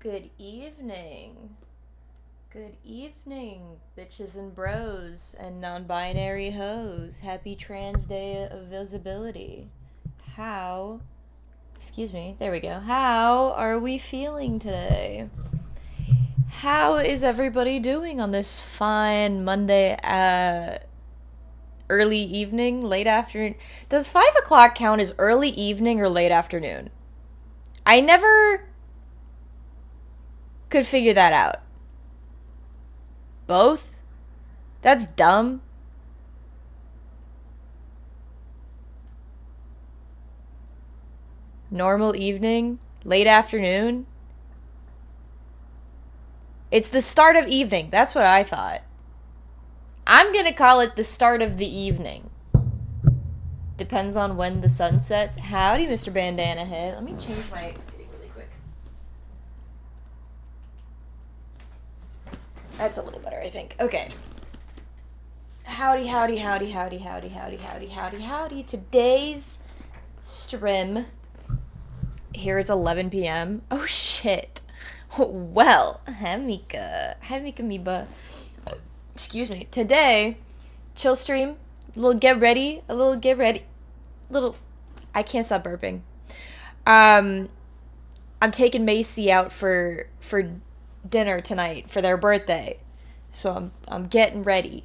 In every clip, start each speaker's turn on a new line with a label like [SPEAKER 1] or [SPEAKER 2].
[SPEAKER 1] Good evening. Good evening, bitches and bros and non-binary hoes. Happy Trans Day of Visibility. Excuse me, there we go. How are we feeling today? How is everybody doing on this fine Monday, early evening, late afternoon? Does 5 o'clock count as early evening or late afternoon? I never could figure that out. Both? That's dumb. Normal evening? Late afternoon? It's the start of evening. That's what I thought. I'm gonna call it the start of the evening. Depends on when the sun sets. Howdy, Mr. Bandana Head. Let me change my lighting really quick. That's a little better, I think. Okay. Howdy, howdy, howdy, howdy, howdy, howdy, howdy, howdy, howdy. Today's stream. Here it's 11 p.m. Oh, shit. Well, Hamika Miba. Excuse me. Today, chill stream. A little get ready. I can't stop burping. I'm taking Macy out for dinner tonight for their birthday. So I'm getting ready.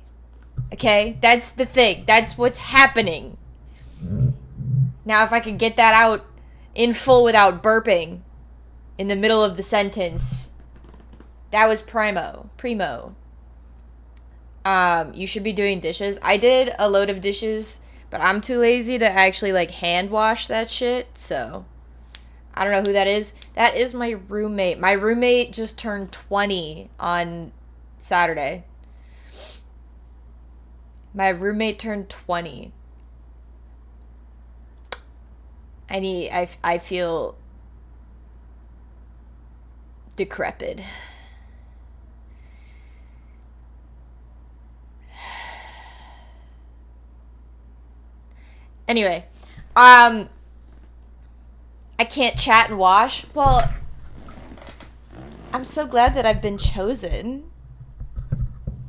[SPEAKER 1] Okay? That's the thing. That's what's happening. Now, if I could get that out in full without burping in the middle of the sentence, that was primo. You should be doing dishes. I did a load of dishes, but I'm too lazy to actually, hand wash that shit, so I don't know who that is. That is my roommate. My roommate just turned 20 on Saturday. My roommate turned 20. And I feel decrepit. Anyway, I can't chat and wash. Well, I'm so glad that I've been chosen.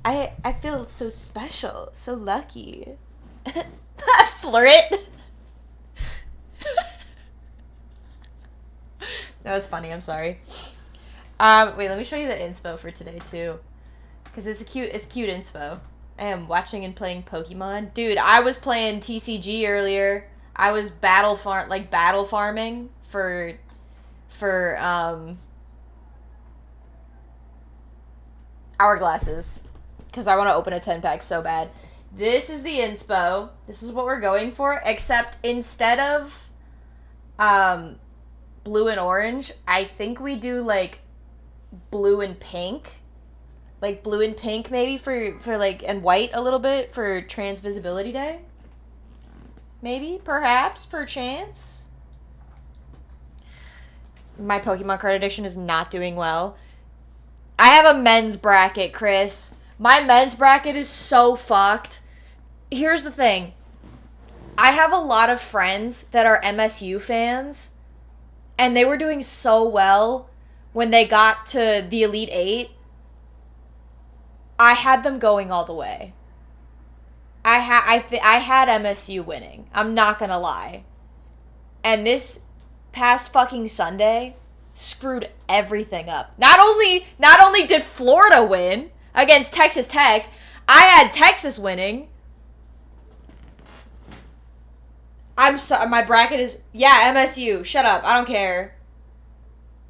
[SPEAKER 1] I feel so special, so lucky. Flirt. That was funny, I'm sorry. Wait, let me show you the inspo for today, too. Because it's cute inspo. I am watching and playing Pokemon. Dude, I was playing TCG earlier. I was battle farming for hourglasses. Because I want to open a 10-pack so bad. This is the inspo. This is what we're going for. Except instead of blue and orange, I think we do blue and pink. Like blue and pink maybe for and white a little bit for Trans Visibility Day. Maybe, perhaps, perchance. My Pokemon card addiction is not doing well. I have a men's bracket, Chris. My men's bracket is so fucked. Here's the thing. I have a lot of friends that are MSU fans, and they were doing so well when they got to the Elite Eight. I had them going all the way. I had MSU winning. I'm not gonna lie. And this past fucking Sunday screwed everything up. Not only did Florida win against Texas Tech, I had Texas winning. I'm sorry, my bracket is... Yeah, MSU. Shut up. I don't care.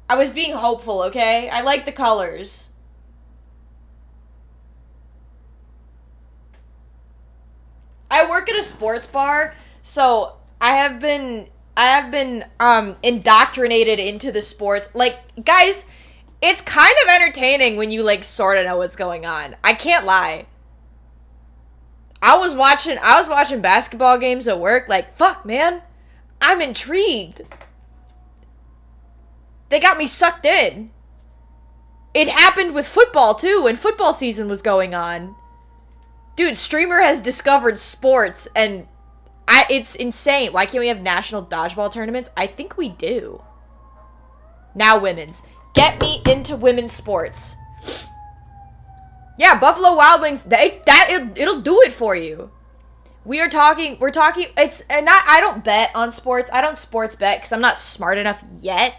[SPEAKER 1] I was being hopeful, okay? I like the colors. I work at a sports bar, so I have been indoctrinated into the sports. Guys, it's kind of entertaining when you sort of know what's going on. I can't lie. I was watching basketball games at work, fuck, man. I'm intrigued. They got me sucked in. It happened with football too, when football season was going on. Dude, Streamer has discovered sports, and it's insane. Why can't we have national dodgeball tournaments? I think we do. Now women's. Get me into women's sports. Yeah, Buffalo Wild Wings, it'll do it for you. We're talking, I don't bet on sports. I don't sports bet because I'm not smart enough yet.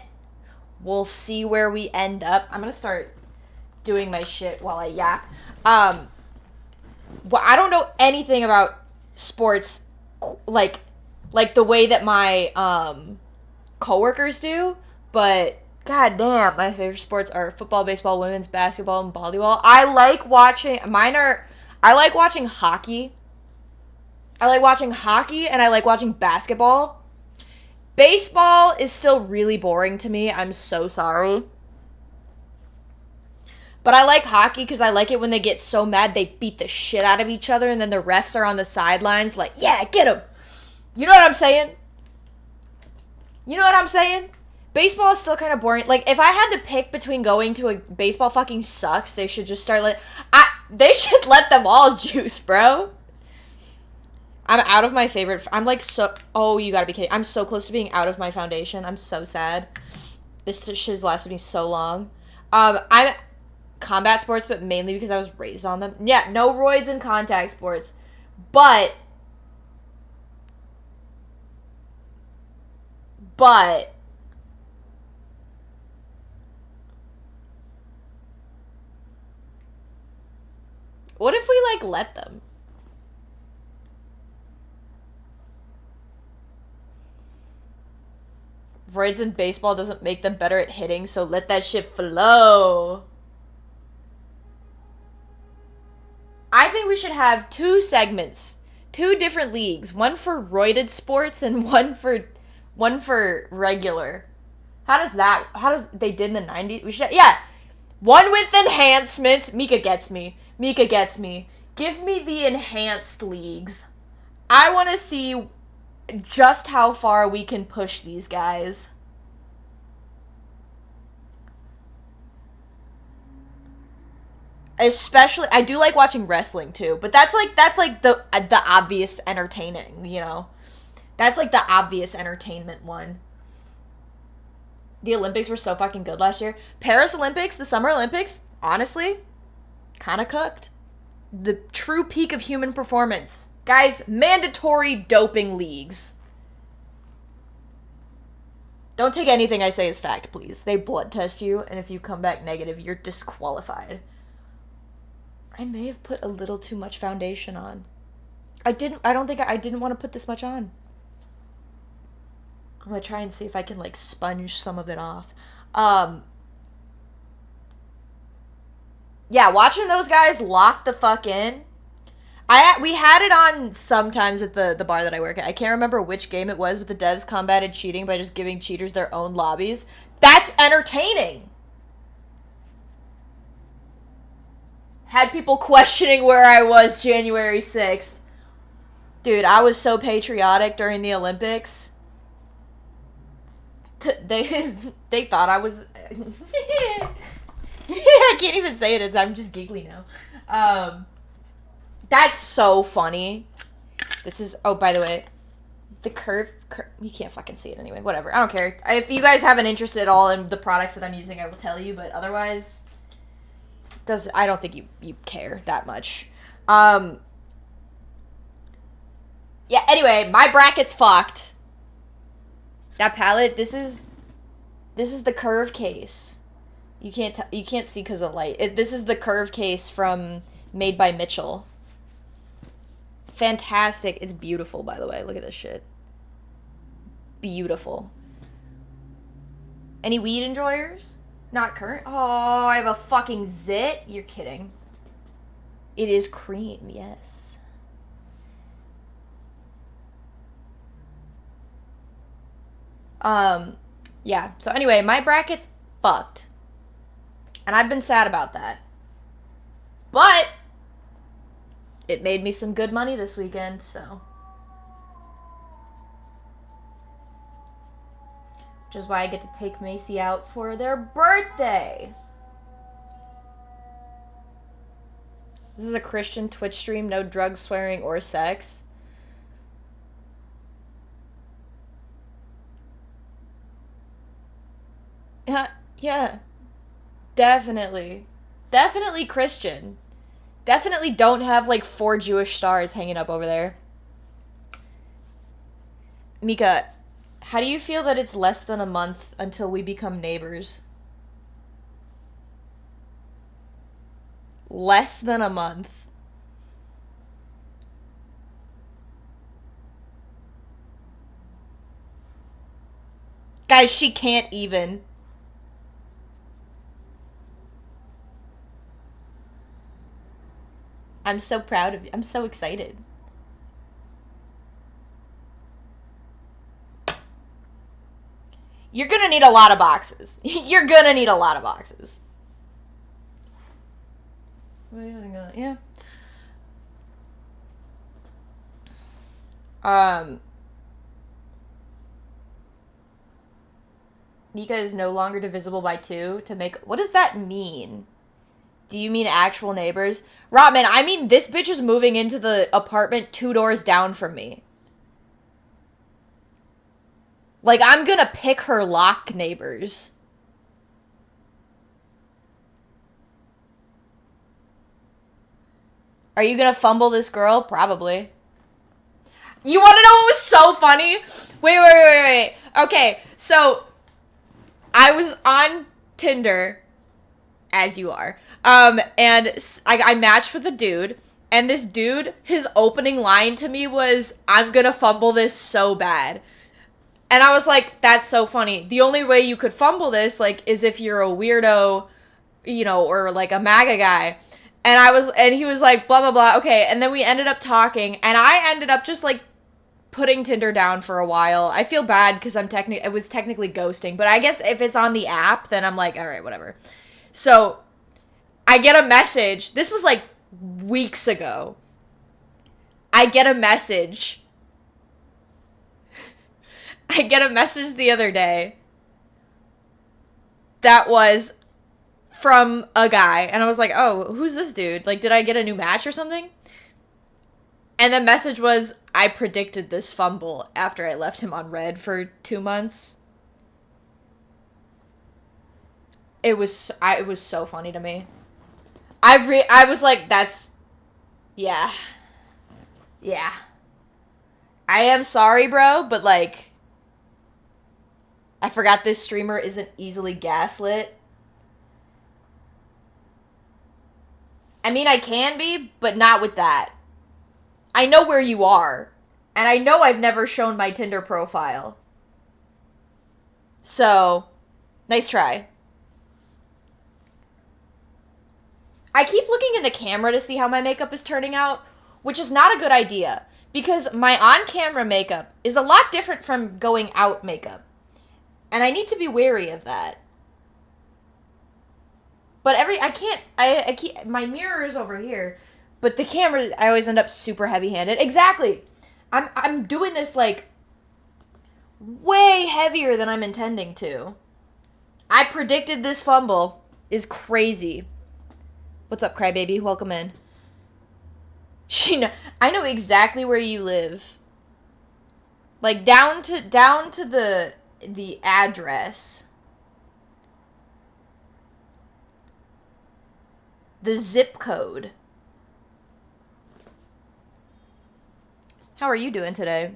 [SPEAKER 1] We'll see where we end up. I'm going to start doing my shit while I yap. Well, I don't know anything about sports like the way that my coworkers do, but god damn, my favorite sports are football, baseball, women's basketball, and volleyball. I like watching hockey. I like watching hockey and I like watching basketball. Baseball is still really boring to me. I'm so sorry. But I like hockey because I like it when they get so mad they beat the shit out of each other and then the refs are on the sidelines like, yeah, get him. You know what I'm saying? Baseball is still kind of boring. Like, if I had to pick between going to a baseball fucking sucks, they should just start they should let them all juice, bro. I'm out of my favorite. I'm like oh, you gotta be kidding. I'm so close to being out of my foundation. I'm so sad. This shit has lasted me so long. I'm combat sports, but mainly because I was raised on them. Yeah, no roids in contact sports. But what if we let them? Roids in baseball doesn't make them better at hitting, so let that shit flow. I think we should have 2 segments, 2 different leagues, one for roided sports and one for regular. How does they did in the 90s? We should, yeah. One with enhancements. Mika gets me. Give me the enhanced leagues. I want to see just how far we can push these guys. Especially, I do like watching wrestling too, but that's like the obvious entertaining, you know? That's like the obvious entertainment one. The Olympics were so fucking good last year. Paris Olympics, the Summer Olympics, honestly, kind of cooked. The true peak of human performance. Guys, mandatory doping leagues. Don't take anything I say as fact, please. They blood test you, and if you come back negative, you're disqualified. I may have put a little too much foundation on. I didn't want to put this much on. I'm gonna try and see if I can, sponge some of it off. Yeah, watching those guys lock the fuck in. We had it on sometimes at the bar that I work at. I can't remember which game it was, but the devs combated cheating by just giving cheaters their own lobbies. That's entertaining. Had people questioning where I was January 6th. Dude, I was so patriotic during the Olympics. They thought I was... I can't even say it. I'm just giggly now. That's so funny. This is... Oh, by the way. The curve... You can't fucking see it anyway. Whatever. I don't care. If you guys have an interest at all in the products that I'm using, I will tell you. But otherwise... I don't think you care that much. Yeah, anyway. My bracket's fucked. That palette, this is the curve case. You can't see because of light. This is the curve case from Made by Mitchell. Fantastic. It's beautiful, by the way. Look at this shit. Beautiful. Any weed enjoyers? Not current. Oh, I have a fucking zit. You're kidding. It is cream, yes. Yeah. So anyway, my bracket's fucked. And I've been sad about that. But it made me some good money this weekend, so. Which is why I get to take Macy out for their birthday. This is a Christian Twitch stream, no drugs, swearing, or sex. Yeah. Definitely. Definitely Christian. Definitely don't have like 4 Jewish stars hanging up over there. Mika, how do you feel that it's less than a month until we become neighbors? Less than a month. Guys, she can't even. I'm so proud of you. I'm so excited. You're gonna need a lot of boxes. You're gonna need a lot of boxes. Yeah. Mika is no longer divisible by 2 to make... What does that mean? Do you mean actual neighbors? Rotman, I mean this bitch is moving into the apartment 2 doors down from me. Like, I'm gonna pick her lock neighbors. Are you gonna fumble this girl? Probably. You wanna know what was so funny? Wait. Okay, so I was on Tinder, as you are, and I matched with a dude, and this dude, his opening line to me was, I'm gonna fumble this so bad. And I was like, that's so funny. The only way you could fumble this, like, is if you're a weirdo, you know, or like a MAGA guy. And he was like, blah, blah, blah. Okay. And then we ended up talking, and I ended up just like putting Tinder down for a while. I feel bad because it was technically ghosting, but I guess if it's on the app, then I'm like, all right, whatever. So I get a message. This was like weeks ago. I get a message the other day that was from a guy, and I was like, oh, who's this dude? Like, did I get a new match or something? And the message was, I predicted this fumble after I left him on red for 2 months. It was so funny to me. I was like, yeah. I am sorry, bro, but like, I forgot this streamer isn't easily gaslit. I mean, I can be, but not with that. I know where you are. And I know I've never shown my Tinder profile. So, nice try. I keep looking in the camera to see how my makeup is turning out, which is not a good idea. Because my on-camera makeup is a lot different from going out makeup. And I need to be wary of that. But I keep, my mirror is over here, but the camera, I always end up super heavy-handed. Exactly. I'm doing this, like, way heavier than I'm intending to. I predicted this fumble is crazy. What's up, crybaby? Welcome in. I know exactly where you live. Like, down to the address. The zip code. How are you doing today?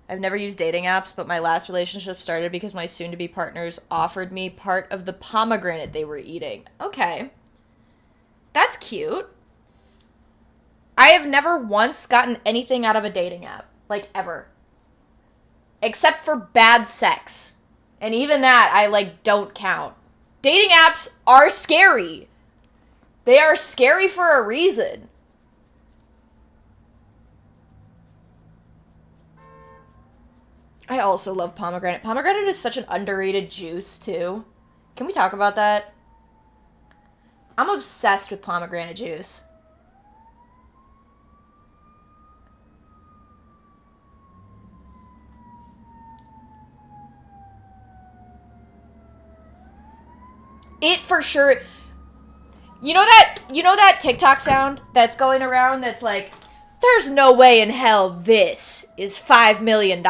[SPEAKER 1] I've never used dating apps, but my last relationship started because my soon-to-be partners offered me part of the pomegranate they were eating. Okay. That's cute. I have never once gotten anything out of a dating app. Like, ever. Except for bad sex. And even that, I, like, don't count. Dating apps are scary. They are scary for a reason. I also love pomegranate. Pomegranate is such an underrated juice, too. Can we talk about that? I'm obsessed with pomegranate juice. It for sure... You know that TikTok sound that's going around that's like, there's no way in hell this is $5 million.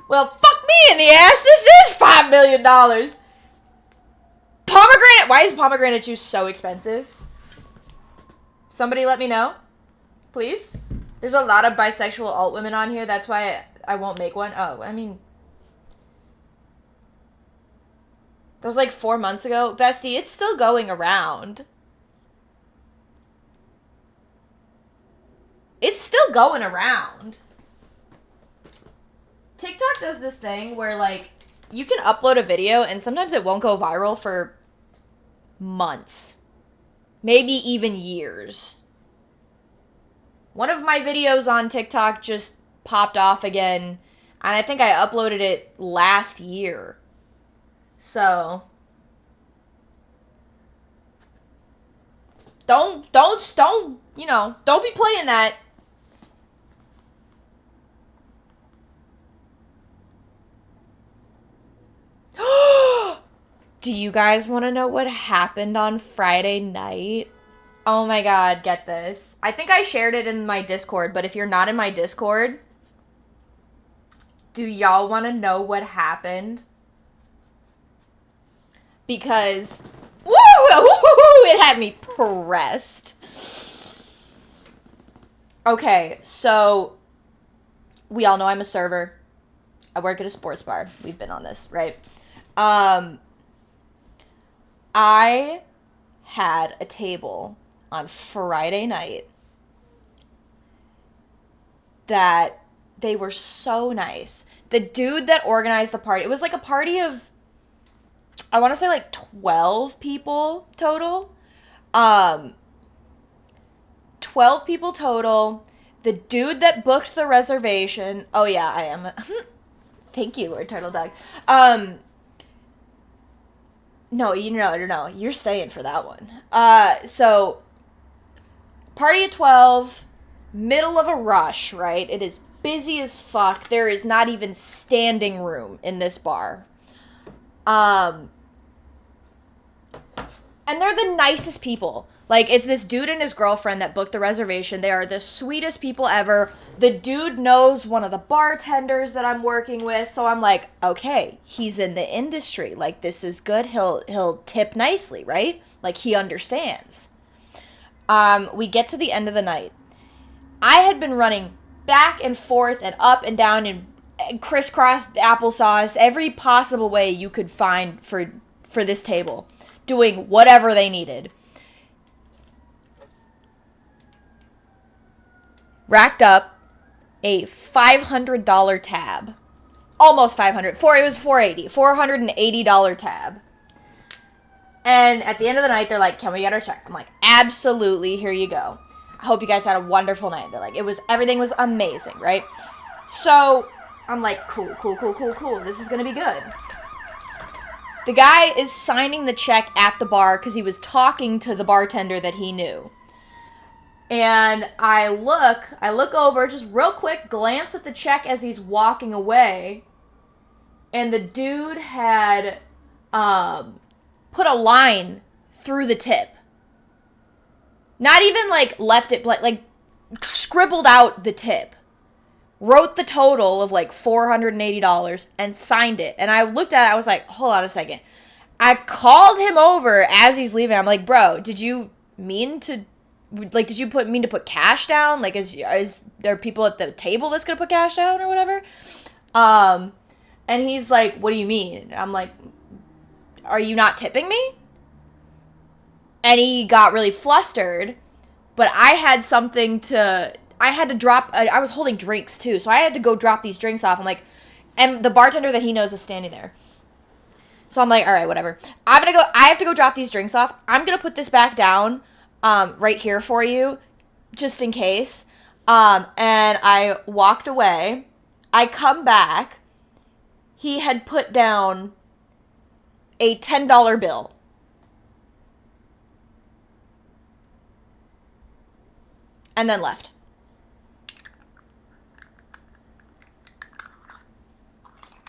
[SPEAKER 1] Well, fuck me in the ass. This is $5 million. Pomegranate. Why is pomegranate juice so expensive? Somebody let me know, please. There's a lot of bisexual alt women on here. That's why I won't make one. Oh, I mean, that was like 4 months ago. Bestie, it's still going around. It's still going around. TikTok does this thing where, like, you can upload a video and sometimes it won't go viral for months. Maybe even years. One of my videos on TikTok just popped off again, and I think I uploaded it last year. So, don't, you know, don't be playing that. Do you guys want to know what happened on Friday night? Oh my god, get this. I think I shared it in my Discord, but if you're not in my Discord, do y'all want to know what happened? Because, woo, it had me pressed. Okay, so we all know I'm a server. I work at a sports bar. We've been on this, right? I had a table on Friday night that they were so nice. The dude that organized the party, it was like a party of, I want to say like 12 people total. 12 people total. The dude that booked the reservation, oh yeah, I am. Thank you, Lord Turtle Dog. No, you're staying for that one. So, party at 12, middle of a rush, right? It is busy as fuck. There is not even standing room in this bar. And they're the nicest people. Like, it's this dude and his girlfriend that booked the reservation. They are the sweetest people ever. The dude knows one of the bartenders that I'm working with, so I'm like, okay, he's in the industry. Like, this is good. He'll tip nicely, right? Like, he understands. We get to the end of the night. I had been running back and forth and up and down and crisscross applesauce, every possible way you could find for this table, doing whatever they needed. Racked up a $500 tab. Almost $500. It was $480. $480 tab. And at the end of the night, they're like, can we get our check? I'm like, absolutely, here you go. I hope you guys had a wonderful night. They're like, everything was amazing, right? So, I'm like, cool. This is gonna be good. The guy is signing the check at the bar because he was talking to the bartender that he knew. And I look over, just real quick, glance at the check as he's walking away. And the dude had put a line through the tip. Not even, like, left it, like, scribbled out the tip. Wrote the total of, like, $480 and signed it. And I looked at it, I was like, hold on a second. I called him over as he's leaving. I'm like, bro, did you mean to... Like, did you mean to put cash down? Like, is there people at the table that's gonna put cash down or whatever? And he's like, what do you mean? I'm like, are you not tipping me? And he got really flustered, but I had to drop, I was holding drinks too, so I had to go drop these drinks off. I'm like, and the bartender that he knows is standing there. So I'm like, all right, whatever. I have to go drop these drinks off. I'm gonna put this back down right here for you, just in case. And I walked away. I come back. He had put down a $10 bill. And then left.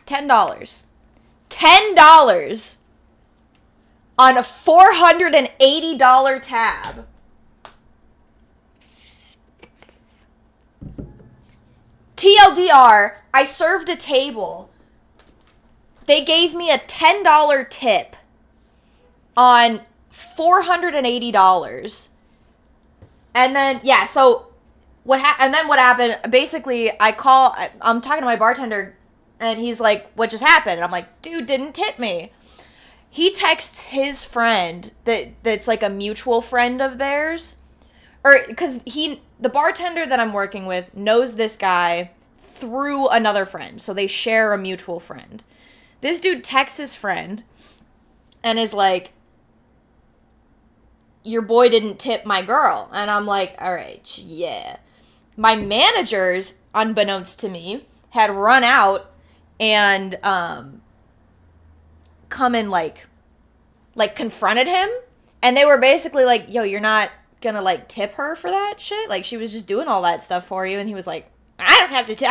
[SPEAKER 1] $10. $10 on a $480 tab. TLDR, I served a table. They gave me a $10 tip on $480. And then, yeah, so what happened, basically, I'm talking to my bartender, and he's like, what just happened? And I'm like, dude didn't tip me. He texts his friend that's like a mutual friend of theirs, or because the bartender that I'm working with knows this guy through another friend, so they share a mutual friend. This dude texts his friend and is like, your boy didn't tip my girl. And I'm like, all right, yeah. My managers, unbeknownst to me, had run out and come and like confronted him, and they were basically like, yo, you're not gonna like tip her for that shit? Like, she was just doing all that stuff for you. And he was like, I don't have to tip.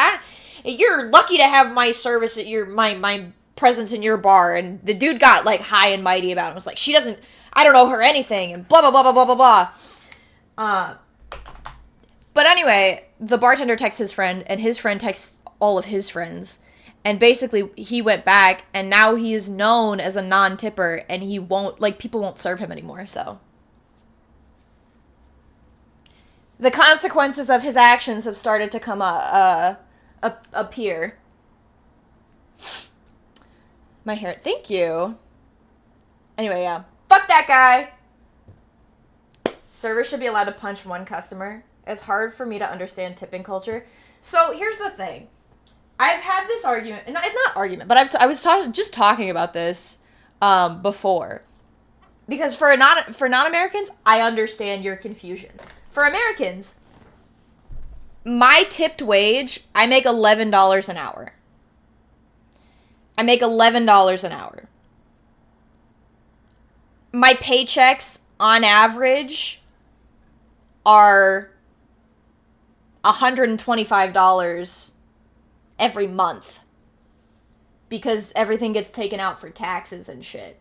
[SPEAKER 1] You're lucky to have my service at my presence in your bar. And the dude got like high and mighty about it. Was like, I don't owe her anything, and blah blah blah blah blah blah blah. But anyway, the bartender texts his friend, and his friend texts all of his friends. And basically, he went back, and now he is known as a non-tipper, and people won't serve him anymore, so. The consequences of his actions have started to come appear. My hair, thank you. Anyway, yeah. Fuck that guy! Servers should be allowed to punch one customer. It's hard for me to understand tipping culture. So, here's the thing. I've had this argument, not argument, but I was just talking about this before. Because for non-Americans, I understand your confusion. For Americans, my tipped wage, I make $11 an hour. I make $11 an hour. My paychecks, on average, are $125 every month, because everything gets taken out for taxes and shit.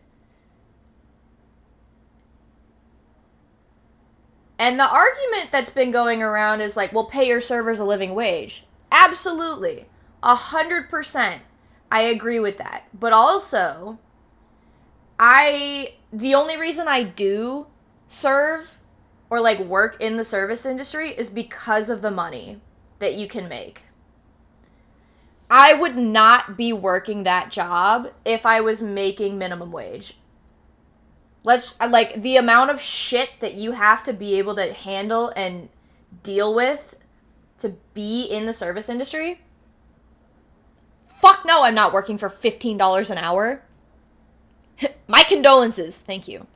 [SPEAKER 1] And the argument that's been going around is like, well, pay your servers a living wage. Absolutely. 100%. I agree with that. But also, the only reason I do serve or like work in the service industry is because of the money that you can make. I would not be working that job if I was making minimum wage. The amount of shit that you have to be able to handle and deal with to be in the service industry. Fuck no, I'm not working for $15 an hour. My condolences. Thank you.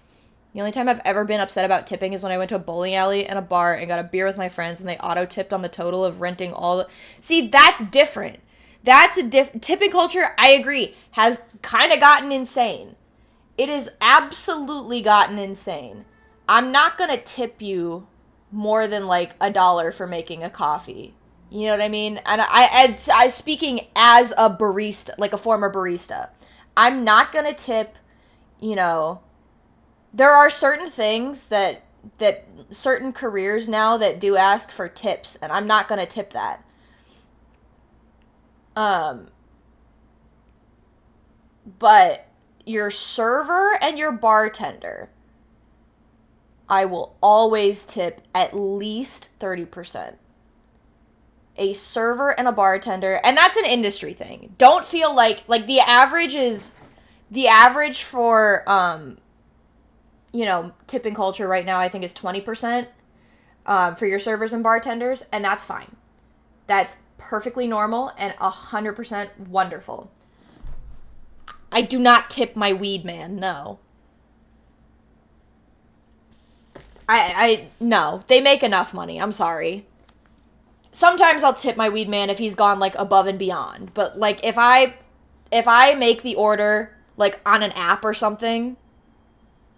[SPEAKER 1] The only time I've ever been upset about tipping is when I went to a bowling alley and a bar and got a beer with my friends, and they auto-tipped on the total of renting all the... See, that's different. Tipping culture, I agree, has kind of gotten insane. It has absolutely gotten insane. I'm not going to tip you more than like $1 for making a coffee. You know what I mean? And I speaking as a barista, like a former barista, I'm not going to tip, there are certain things that certain careers now that do ask for tips, and I'm not going to tip that. But your server and your bartender, I will always tip at least 30%. A server and a bartender, and that's an industry thing. Don't feel like the average for tipping culture right now, I think, is 20% for your servers and bartenders, and that's fine. That's perfectly normal and 100% wonderful. I do not tip my weed man, no. No, they make enough money, I'm sorry. Sometimes I'll tip my weed man if he's gone, like, above and beyond. But, like, if I make the order, like, on an app or something,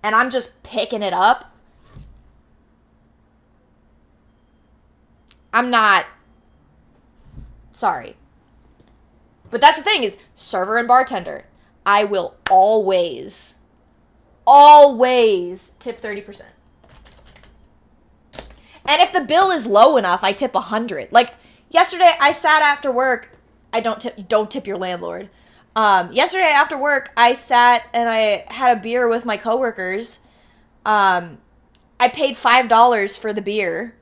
[SPEAKER 1] and I'm just picking it up, I'm not... Sorry. But that's the thing, is server and bartender, I will always tip 30%. And if the bill is low enough, I tip 100. Like, Yesterday, I sat after work. Don't tip your landlord. Yesterday after work, I sat and I had a beer with my coworkers. I paid $5 for the beer.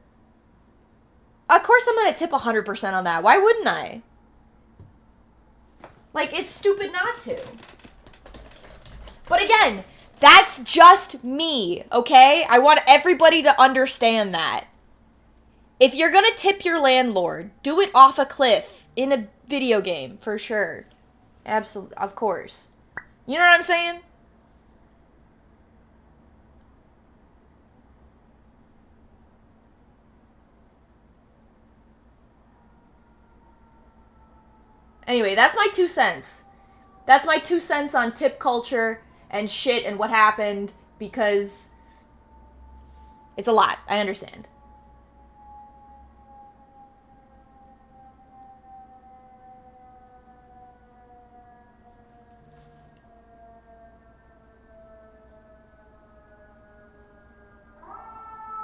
[SPEAKER 1] Of course I'm going to tip 100% on that. Why wouldn't I? Like, it's stupid not to. But again, that's just me, okay? I want everybody to understand that. If you're gonna tip your landlord, do it off a cliff in a video game, for sure. Absolutely, of course. You know what I'm saying? Anyway, that's my 2 cents. That's my 2 cents on tip culture and shit and what happened, because it's a lot. I understand.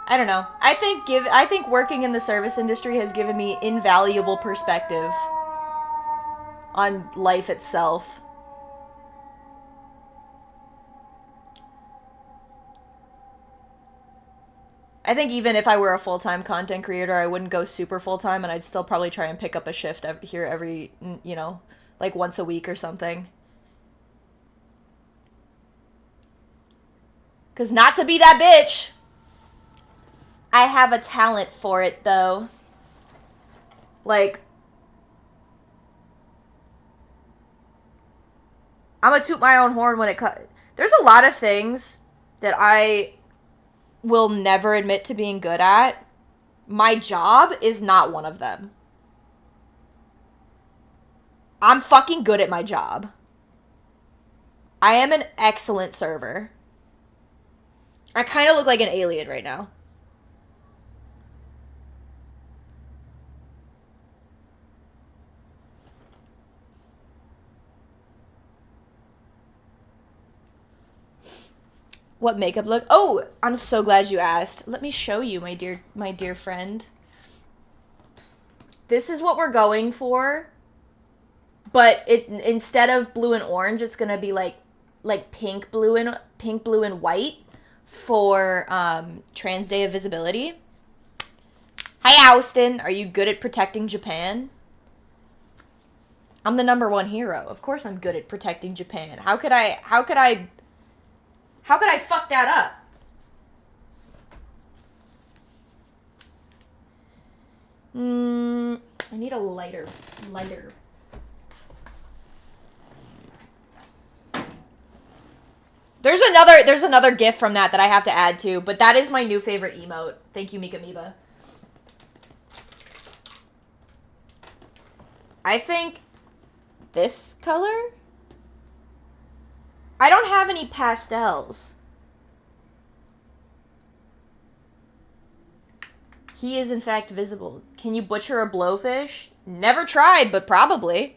[SPEAKER 1] I don't know. I think working in the service industry has given me invaluable perspective on life itself. I think even if I were a full-time content creator, I wouldn't go super full-time, and I'd still probably try and pick up a shift here every, like once a week or something. Because not to be that bitch, I have a talent for it, though. Like, I'm gonna toot my own horn when it comes. There's a lot of things that I will never admit to being good at. My job is not one of them. I'm fucking good at my job. I am an excellent server. I kind of look like an alien right now. What makeup look? Oh, I'm so glad you asked. Let me show you, my dear friend. This is what we're going for. But it instead of blue and orange, it's gonna be like pink, blue, and white for Trans Day of Visibility. Hi, Austin. Are you good at protecting Japan? I'm the #1 hero. Of course, I'm good at protecting Japan. How could I fuck that up? I need a lighter. There's another GIF from that I have to add to, but that is my new favorite emote. Thank you, Mika Miba. I think this color? I don't have any pastels. He is in fact visible. Can you butcher a blowfish? Never tried, but probably.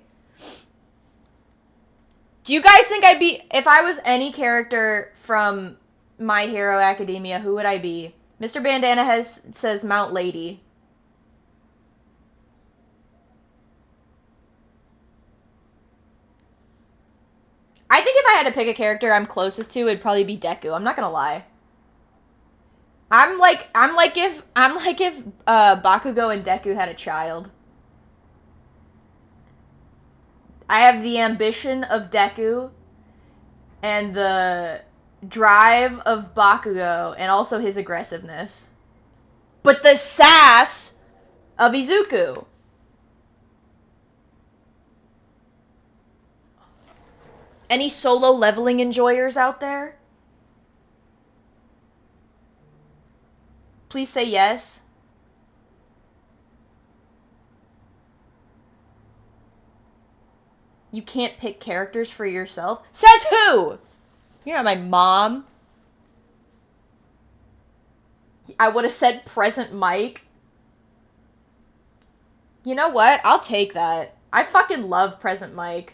[SPEAKER 1] Do you guys think I'd be... If I was any character from My Hero Academia, who would I be? Mr. Bandana says Mount Lady. I think if I had to pick a character I'm closest to, it'd probably be Deku. I'm not gonna lie. I'm like if Bakugo and Deku had a child. I have the ambition of Deku and the drive of Bakugo and also his aggressiveness. But the sass of Izuku. Any solo leveling enjoyers out there? Please say yes. You can't pick characters for yourself? Says who? You're not my mom. I would have said present Mike. You know what? I'll take that. I fucking love present Mike.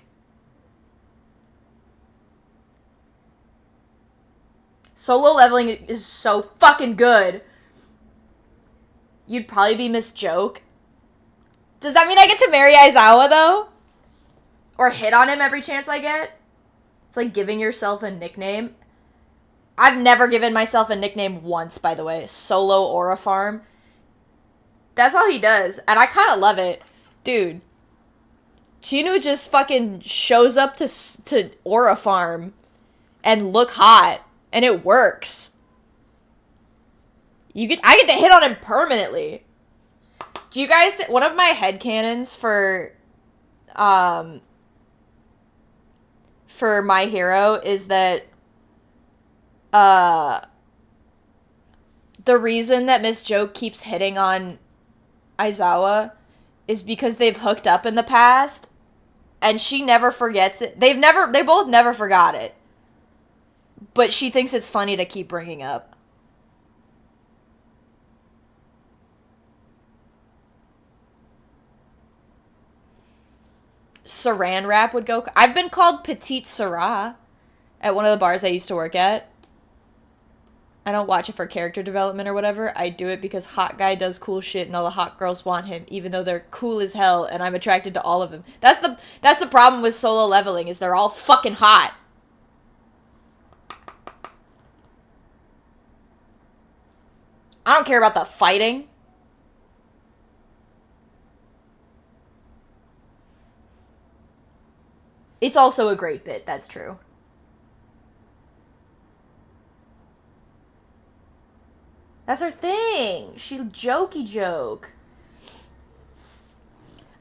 [SPEAKER 1] Solo leveling is so fucking good. You'd probably be Miss Joke. Does that mean I get to marry Aizawa, though? Or hit on him every chance I get? It's like giving yourself a nickname. I've never given myself a nickname once, by the way. Solo Aura Farm. That's all he does. And I kind of love it. Dude. Chinu just fucking shows up to Aura Farm and look hot. And it works. I get to hit on him permanently. Do you guys... one of my headcanons for My Hero is that the reason that Miss Joe keeps hitting on Aizawa is because they've hooked up in the past and she never forgets it. They both never forgot it. But she thinks it's funny to keep bringing up. Saran wrap would go... I've been called Petite Sarah at one of the bars I used to work at. I don't watch it for character development or whatever. I do it because hot guy does cool shit and all the hot girls want him, even though they're cool as hell and I'm attracted to all of them. That's the problem with Solo Leveling, is they're all fucking hot. I don't care about the fighting. It's also a great bit, that's true. That's her thing. She'll jokey joke.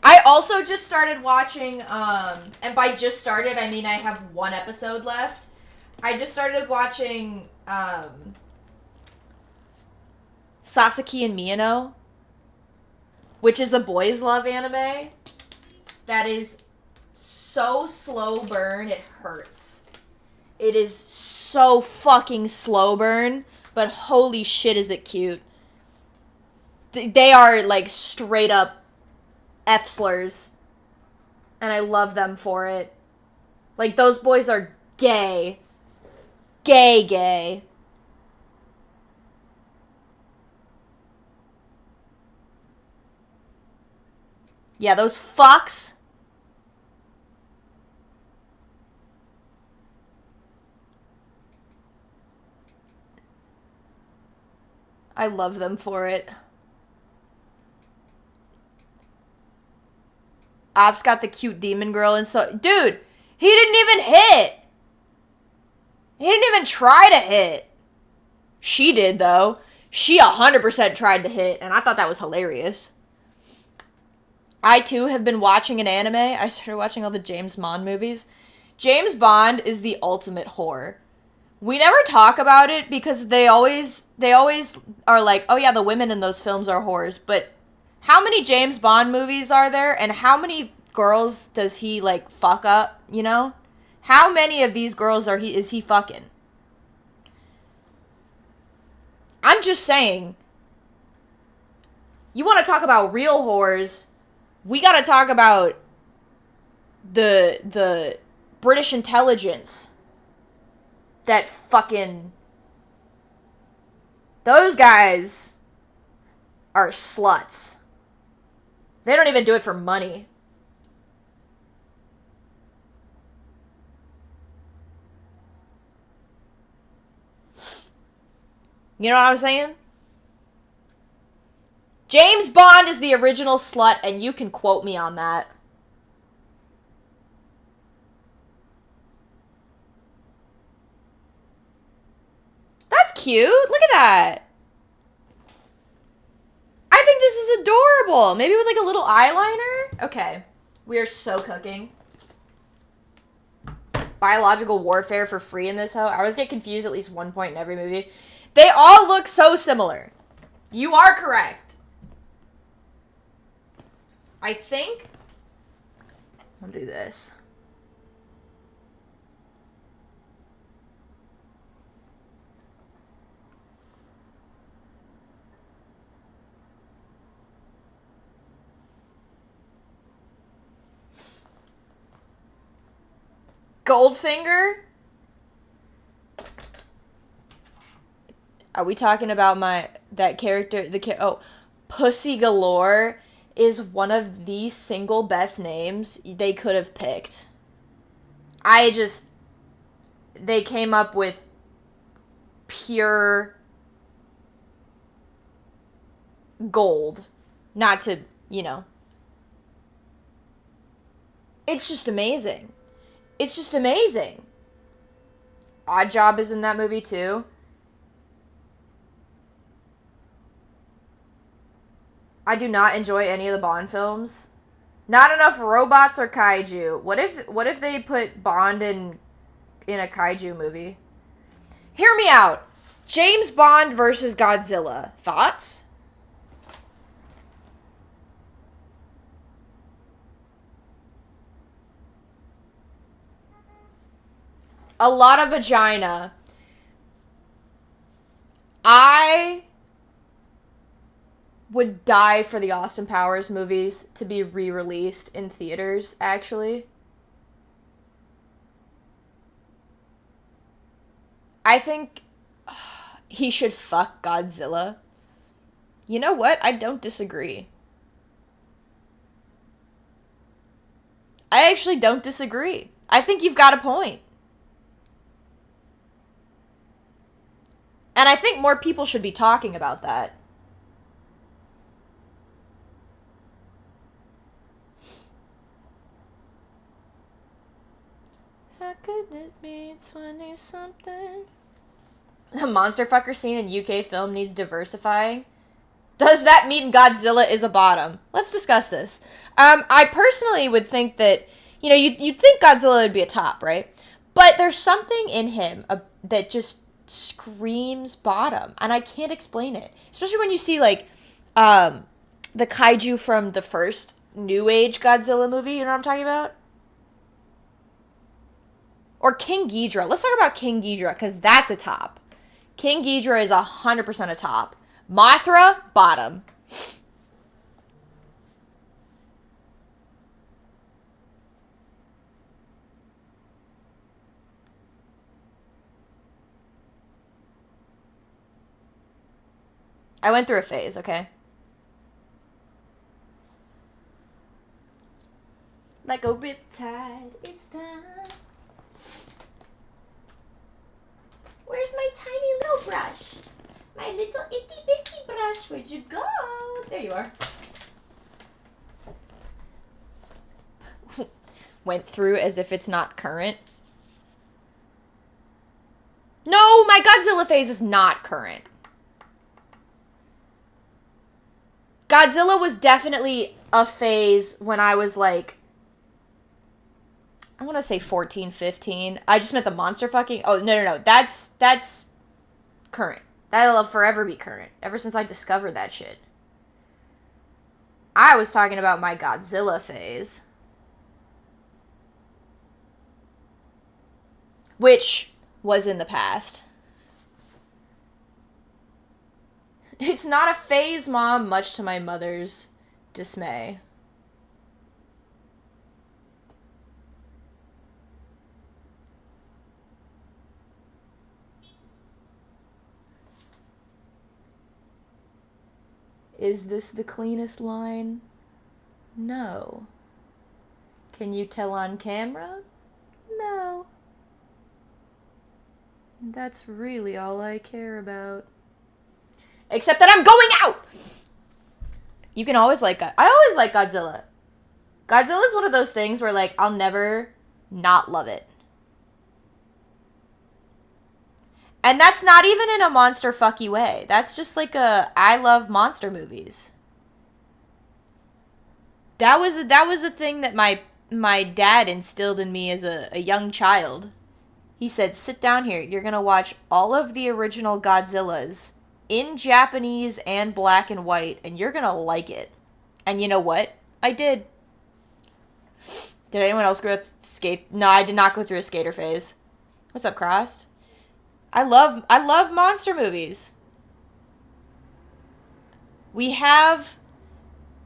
[SPEAKER 1] I also just started watching, and by just started, I mean I have one episode left. I just started watching, Sasaki and Miyano, which is a boys' love anime that is so slow burn, it hurts. It is so fucking slow burn, but holy shit is it cute. They are, like, straight up F-slurs, and I love them for it. Like, those boys are gay. Gay. Yeah, those fucks. I love them for it. Op's got the cute demon girl and so... Dude, he didn't even hit. He didn't even try to hit. She did, though. She 100% tried to hit, and I thought that was hilarious. I, too, have been watching an anime. I started watching all the James Bond movies. James Bond is the ultimate whore. We never talk about it because they always are like, oh yeah, the women in those films are whores. But how many James Bond movies are there, and how many girls does he, like, fuck up, you know? How many of these girls is he fucking? I'm just saying, you want to talk about real whores, we gotta talk about the British intelligence that fucking... Those guys are sluts. They don't even do it for money. You know what I'm saying? James Bond is the original slut, and you can quote me on that. That's cute. Look at that. I think this is adorable. Maybe with like a little eyeliner. Okay. We are so cooking. Biological warfare for free in this hoe. I always get confused at least one point in every movie. They all look so similar. You are correct. I think... I'll do this. Goldfinger? Are we talking about that character? Oh, Pussy Galore is one of the single best names they could have picked. I just, they came up with pure gold. Not to, you know. It's just amazing. It's just amazing. Odd Job is in that movie too. I do not enjoy any of the Bond films. Not enough robots or kaiju. What if they put Bond in a kaiju movie? Hear me out. James Bond versus Godzilla. Thoughts? A lot of vagina. I would die for the Austin Powers movies to be re-released in theaters, actually. I think he should fuck Godzilla. You know what? I don't disagree. I actually don't disagree. I think you've got a point. And I think more people should be talking about that. How could it be 20-something? The monster fucker scene in UK film needs diversifying. Does that mean Godzilla is a bottom? Let's discuss this. I personally would think that, you'd think Godzilla would be a top, right? But there's something in him that just screams bottom, and I can't explain it. Especially when you see, the kaiju from the first New Age Godzilla movie, you know what I'm talking about? Or King Ghidorah. Let's talk about King Ghidorah, because that's a top. King Ghidorah is 100% a top. Mothra, bottom. I went through a phase, okay? Like a riptide, it's time. Where's my tiny little brush? My little itty bitty brush, where'd you go? There you are. Went through as if it's not current. No, my Godzilla phase is not current. Godzilla was definitely a phase when I was I want to say 14, 15. I just meant the monster fucking. Oh, no. That's current. That'll forever be current. Ever since I discovered that shit. I was talking about my Godzilla phase. Which was in the past. It's not a phase, Mom, much to my mother's dismay. Is this the cleanest line? No. Can you tell on camera? No. That's really all I care about. Except that I'm going out! You can always I always like Godzilla. Godzilla's one of those things where, I'll never not love it. And that's not even in a monster fucky way. That's just I love monster movies. That was a thing that my dad instilled in me as a young child. He said, sit down here. You're going to watch all of the original Godzillas in Japanese and black and white, and you're going to like it. And you know what? I did. Did anyone else go through No, I did not go through a skater phase. What's up, Crossed? I love monster movies. We have,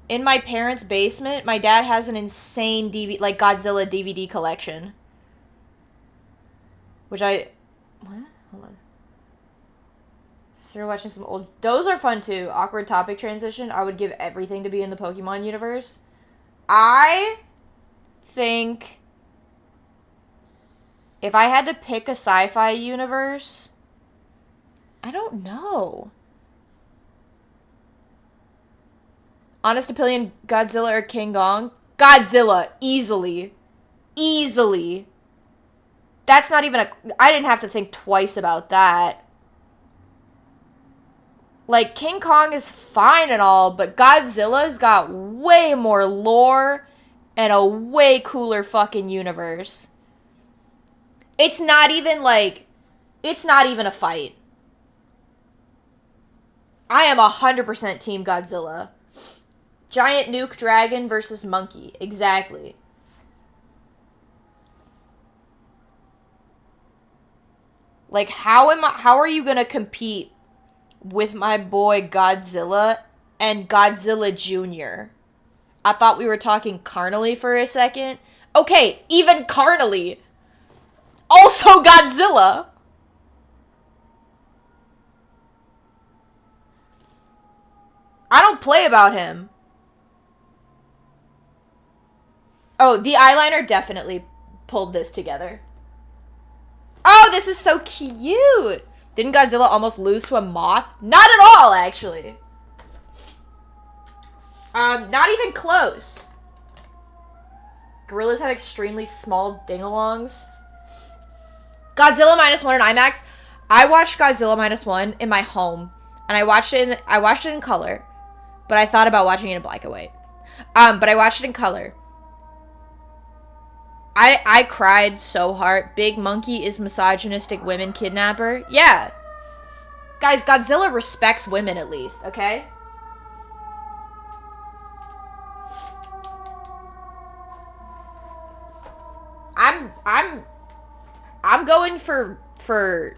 [SPEAKER 1] in my parents' basement, my dad has an insane Godzilla DVD collection. What? Hold on. Started watching some old... Those are fun, too. Awkward topic transition. I would give everything to be in the Pokemon universe. I think... if I had to pick a sci-fi universe... I don't know. Honest opinion, Godzilla or King Kong? Godzilla. Easily. Easily. That's not even a... I didn't have to think twice about that. Like, King Kong is fine and all, but Godzilla's got way more lore and a way cooler fucking universe. It's not even, like... It's not even a fight. I am 100% Team Godzilla. Giant nuke dragon versus monkey. Exactly. Like, how are you gonna compete with my boy Godzilla and Godzilla Jr.? I thought we were talking carnally for a second. Okay, even carnally. Also Godzilla. I don't play about him. Oh, the eyeliner definitely pulled this together. Oh, this is so cute. Didn't Godzilla almost lose to a moth? Not at all, actually. Not even close. Gorillas have extremely small ding-alongs. Godzilla -1 in IMAX. I watched Godzilla -1 in my home, and I watched it in color, but I thought about watching it in black and white. But I watched it in color. I cried so hard. Big Monkey is misogynistic women kidnapper. Yeah. Guys, Godzilla respects women at least, okay? I'm going for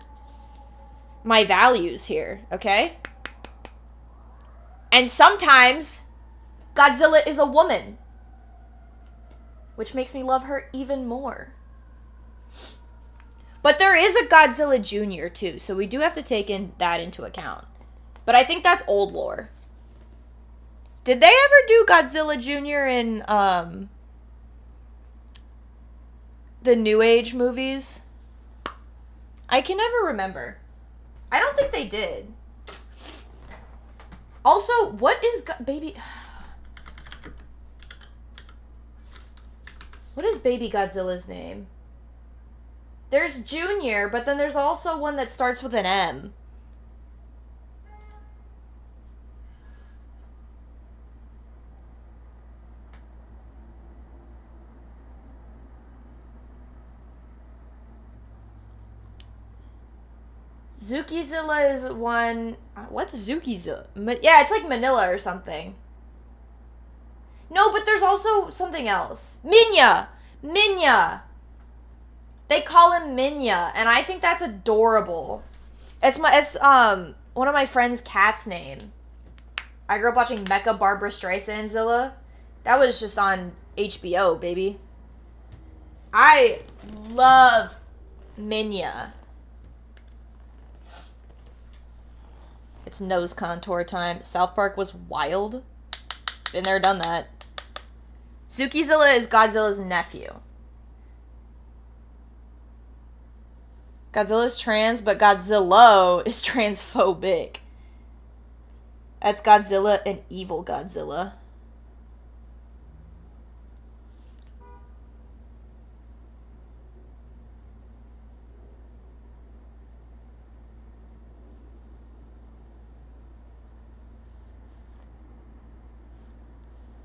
[SPEAKER 1] my values here, okay? And sometimes Godzilla is a woman, which makes me love her even more. But there is a Godzilla Jr. too, so we do have to take that into account. But I think that's old lore. Did they ever do Godzilla Jr. in the New Age movies? I can never remember. I don't think they did. Also, what is baby... What is baby Godzilla's name? There's Junior, but then there's also one that starts with an M. Zukizilla is one... What's Zukizilla? Yeah, it's like Manila or something. No, but there's also something else. Minya! Minya! They call him Minya, and I think that's adorable. It's one of my friend's cat's name. I grew up watching Mecha Barbara Streisand-zilla. That was just on HBO, baby. I love Minya. It's nose contour time. South Park was wild. Been there, done that. Zukizilla is Godzilla's nephew. Godzilla's trans, but Godzilla is transphobic. That's Godzilla and evil Godzilla.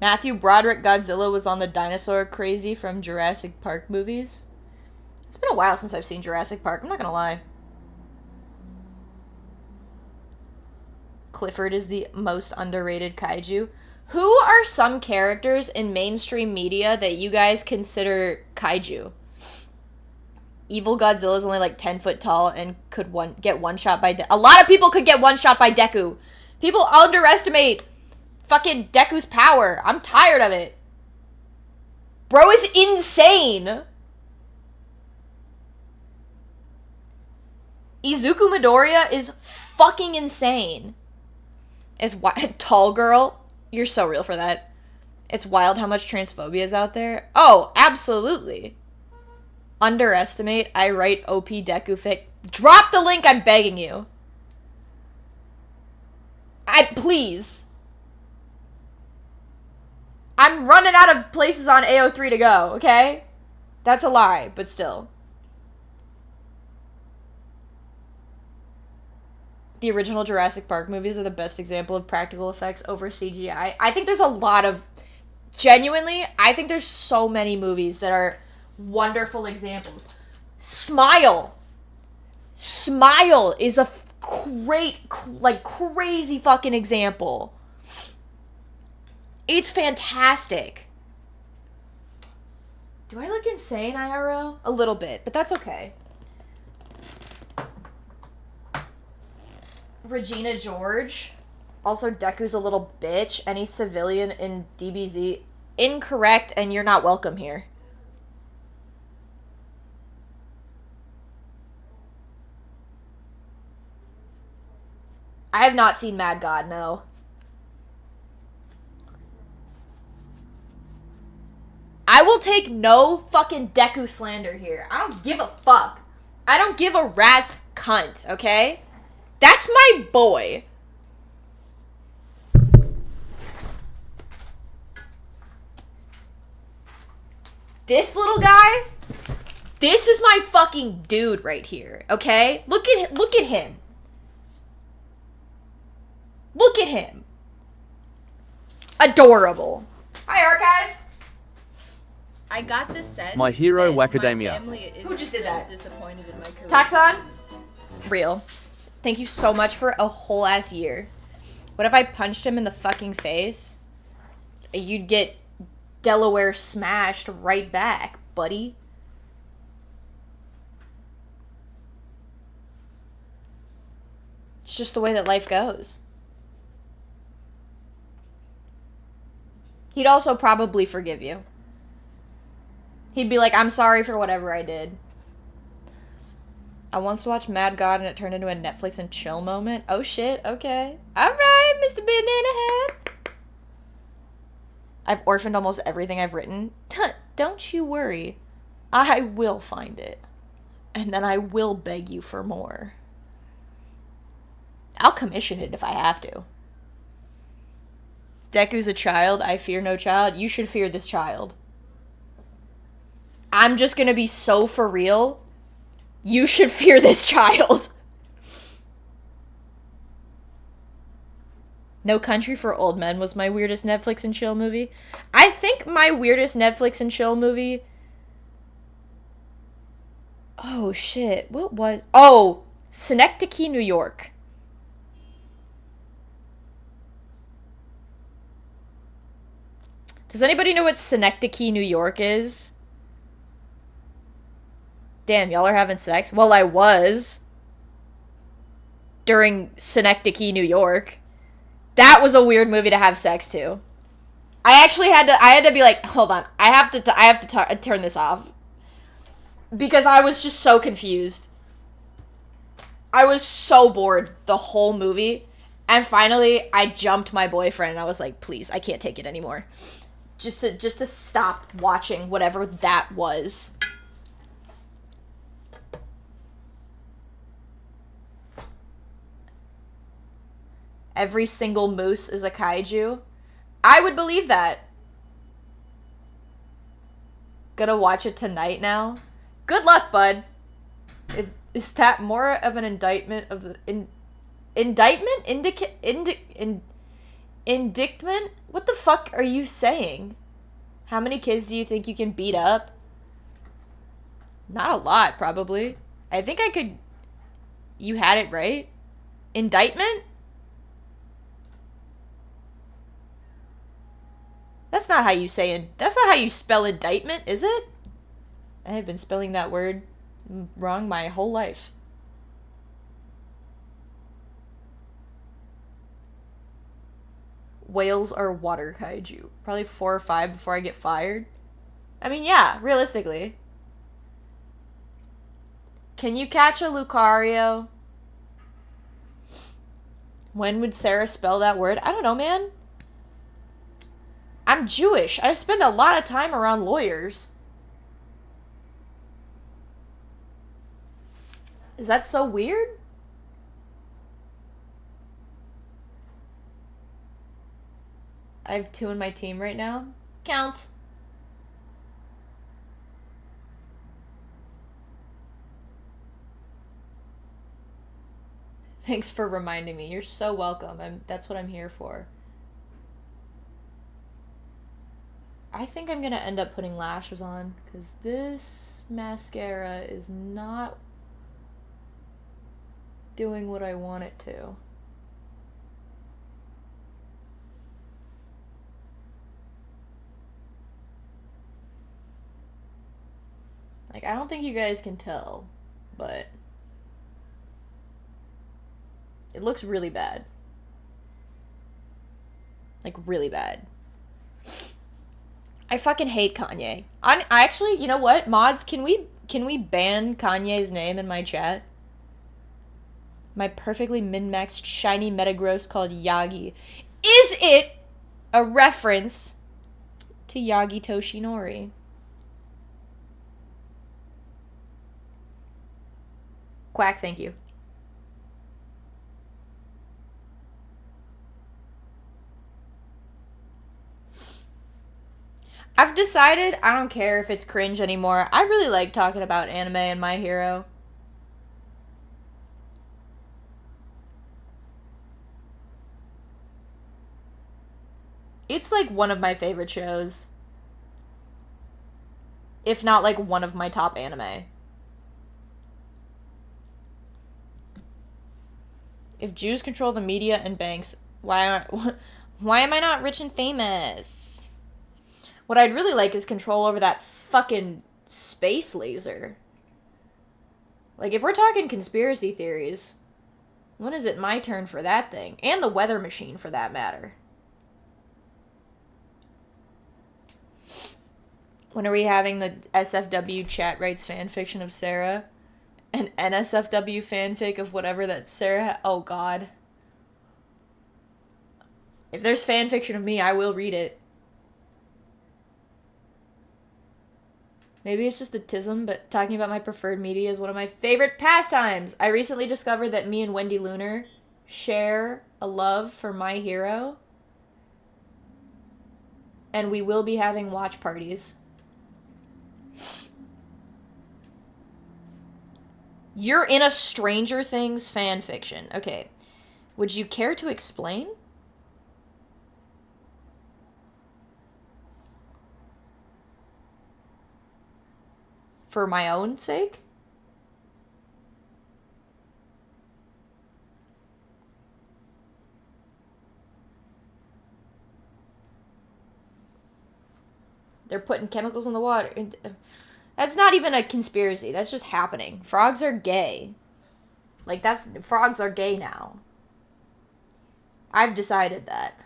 [SPEAKER 1] Matthew Broderick Godzilla was on the dinosaur crazy from Jurassic Park movies. It's been a while since I've seen Jurassic Park, I'm not gonna lie. Clifford is the most underrated kaiju. Who are some characters in mainstream media that you guys consider kaiju? Evil Godzilla is only like 10 foot tall and could get one shot by... A lot of people could get one shot by Deku. People underestimate fucking Deku's power. I'm tired of it. Bro is insane. Izuku Midoriya is fucking insane. It's tall girl. You're so real for that. It's wild how much transphobia is out there. Oh, absolutely. Underestimate. I write OP Deku fic. Drop the link, I'm begging you. Please. I'm running out of places on AO3 to go, okay? That's a lie, but still. The original Jurassic Park movies are the best example of practical effects over CGI. I think there's a lot of... Genuinely, I think there's so many movies that are wonderful examples. Smile. Smile is a great, like, crazy fucking example. It's fantastic. Do I look insane, IRL? A little bit, but that's okay. Regina George. Also, Deku's a little bitch. Any civilian in DBZ. Incorrect, and you're not welcome here. I have not seen Mad God, no. I will take no fucking Deku slander here. I don't give a fuck. I don't give a rat's cunt, okay? That's my boy. This little guy, this is my fucking dude right here, okay? Look at him. Look at him. Look at him. Adorable. Hi, Archive.
[SPEAKER 2] I got this sense.
[SPEAKER 3] My Hero
[SPEAKER 2] that
[SPEAKER 3] Academia.
[SPEAKER 2] My family is
[SPEAKER 1] Who just did that?
[SPEAKER 2] Disappointed in my career.
[SPEAKER 1] Taxon? Real. Thank you so much for a whole ass year. What if I punched him in the fucking face? You'd get Delaware smashed right back, buddy. It's just the way that life goes. He'd also probably forgive you. He'd be like, I'm sorry for whatever I did. I once watched Mad God and it turned into a Netflix and chill moment. Oh shit, okay. Alright, Mr. Banana Head. I've orphaned almost everything I've written. Don't you worry. I will find it. And then I will beg you for more. I'll commission it if I have to. Deku's a child. I fear no child. You should fear this child. I'm just gonna be so for real. You should fear this child. No Country for Old Men was my weirdest Netflix and chill movie. I think my weirdest Netflix and chill movie... Oh, shit. What was... Oh! Synecdoche, New York. Does anybody know what Synecdoche, New York is? Damn, y'all are having sex? Well, I was. During Synecdoche, New York. That was a weird movie to have sex to. I had to be like, hold on. I have to turn this off. Because I was just so confused. I was so bored the whole movie. And finally, I jumped my boyfriend and I was like, please, I can't take it anymore. Just to stop watching whatever that was. Every single moose is a kaiju. I would believe that. Gonna watch it tonight now. Good luck, bud. Is that more of an indictment of the... Indictment? Indictment? What the fuck are you saying? How many kids do you think you can beat up? Not a lot, probably. I think I could... You had it right. Indictment? That's not how you say that's not how you spell indictment, is it? I have been spelling that word wrong my whole life. Whales are water kaiju. Probably 4 or 5 before I get fired. I mean, yeah, realistically. Can you catch a Lucario? When would Sarah spell that word? I don't know, man. I'm Jewish. I spend a lot of time around lawyers. Is that so weird? I have 2 in my team right now. Counts. Thanks for reminding me. You're so welcome. That's what I'm here for. I think I'm gonna end up putting lashes on because this mascara is not doing what I want it to. Like, I don't think you guys can tell, but it looks really bad. Like, really bad. I fucking hate Kanye. I actually, you know what? Mods, can we ban Kanye's name in my chat? My perfectly min-maxed shiny Metagross called Yagi. Is it a reference to Yagi Toshinori? Quack, thank you. I've decided I don't care if it's cringe anymore. I really like talking about anime and My Hero. It's like one of my favorite shows. If not like one of my top anime. If Jews control the media and banks, why am I not rich and famous? What I'd really like is control over that fucking space laser. Like, if we're talking conspiracy theories, when is it my turn for that thing? And the weather machine, for that matter. When are we having the SFW chat writes fanfiction of Sarah? An NSFW fanfic of whatever that Sarah... Oh, God. If there's fanfiction of me, I will read it. Maybe it's just the tism, but talking about my preferred media is one of my favorite pastimes. I recently discovered that me and Wendy Lunar share a love for My Hero. And we will be having watch parties. You're in a Stranger Things fanfiction. Okay. Would you care to explain? For my own sake? They're putting chemicals in the water. That's not even a conspiracy. That's just happening. Frogs are gay. Like, frogs are gay now. I've decided that.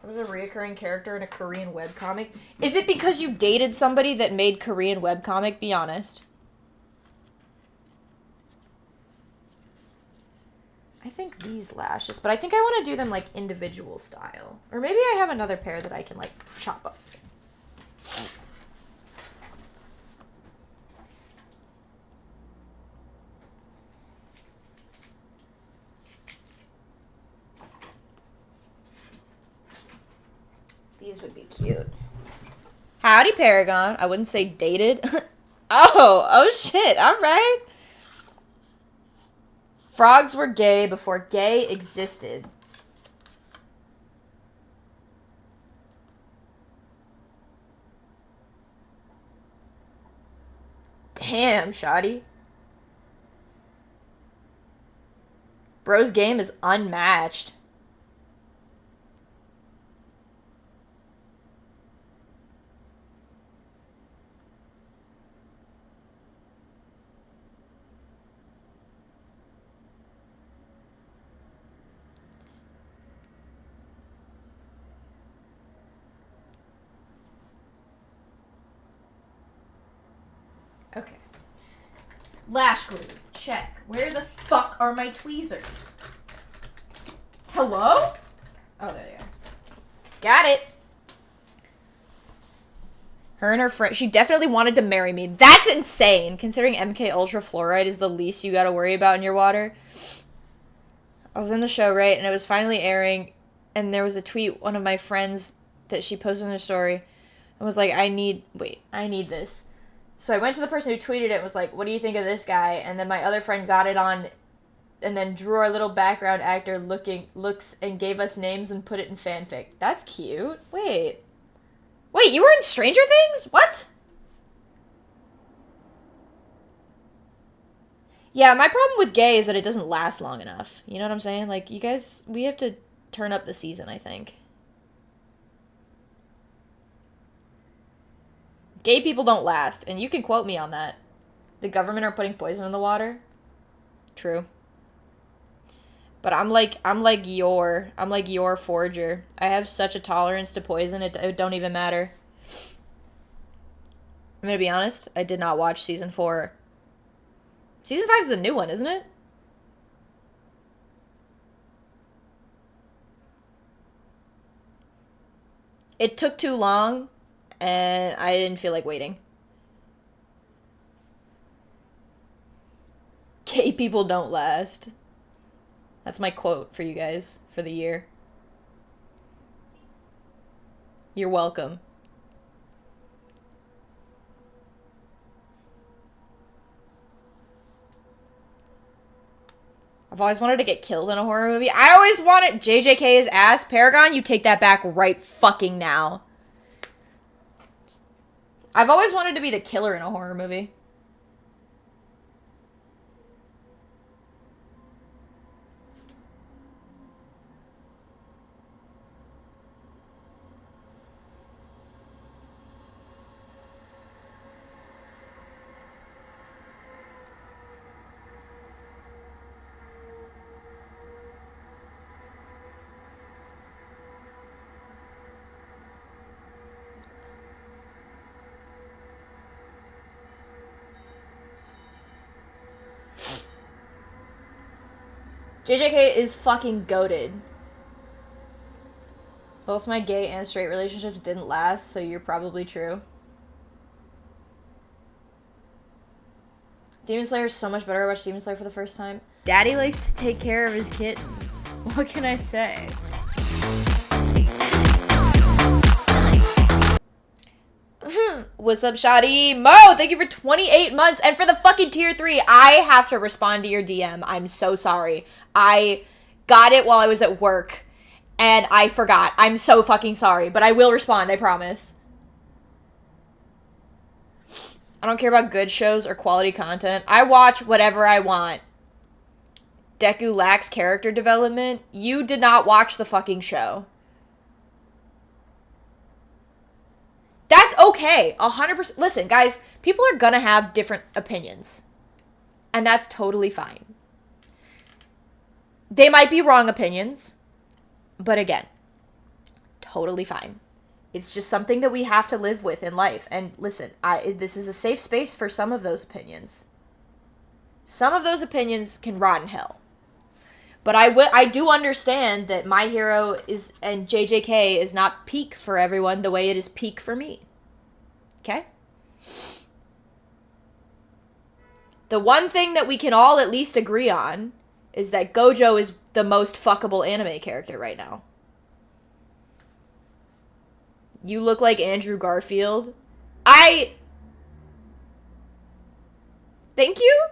[SPEAKER 1] I was a reoccurring character in a Korean webcomic. Is it because you dated somebody that made Korean webcomic? Be honest. I think these lashes, but I think I want to do them like individual style. Or maybe I have another pair that I can like chop up. These would be cute. Howdy, Paragon. I wouldn't say dated. Oh shit. All right. Frogs were gay before gay existed. Damn, shoddy. Bro's game is unmatched. Okay. Lash glue. Check. Where the fuck are my tweezers? Hello? Oh, there they are. Got it. Her and her friend, she definitely wanted to marry me. That's insane, considering MK Ultra Fluoride is the least you gotta worry about in your water. I was in the show, right, and it was finally airing, and there was a tweet, one of my friends, that she posted in her story, and was like, I need this. So I went to the person who tweeted it and was like, what do you think of this guy? And then my other friend got it on, and then drew our little background actor looks and gave us names and put it in fanfic. That's cute. Wait, you were in Stranger Things? What? Yeah, my problem with gay is that it doesn't last long enough. You know what I'm saying? Like, you guys, we have to turn up the season, I think. Gay people don't last, and you can quote me on that. The government are putting poison in the water. True. But I'm like your forger. I have such a tolerance to poison, it don't even matter. I'm gonna be honest, I did not watch season 4. Season 5 is the new one, isn't it? It took too long, and I didn't feel like waiting. Gay people don't last. That's my quote for you guys for the year. You're welcome. I've always wanted to get killed in a horror movie. I always wanted JJK's ass. Paragon, you take that back right fucking now. I've always wanted to be the killer in a horror movie. JJK is fucking goated. Both my gay and straight relationships didn't last, so you're probably true. Demon Slayer is so much better. I watched Demon Slayer for the first time. Daddy likes to take care of his kittens. What can I say? What's up, Shadi? Mo, thank you for 28 months. And for the fucking tier 3, I have to respond to your DM. I'm so sorry. I got it while I was at work, and I forgot. I'm so fucking sorry, but I will respond, I promise. I don't care about good shows or quality content. I watch whatever I want. Deku lacks character development. You did not watch the fucking show. That's okay. 100%. Listen, guys, people are gonna have different opinions. And that's totally fine. They might be wrong opinions. But again, totally fine. It's just something that we have to live with in life. And listen, this is a safe space for some of those opinions. Some of those opinions can rot in hell. But I do understand that My Hero is and JJK is not peak for everyone the way it is peak for me. Okay? The one thing that we can all at least agree on is that Gojo is the most fuckable anime character right now. You look like Andrew Garfield. Thank you?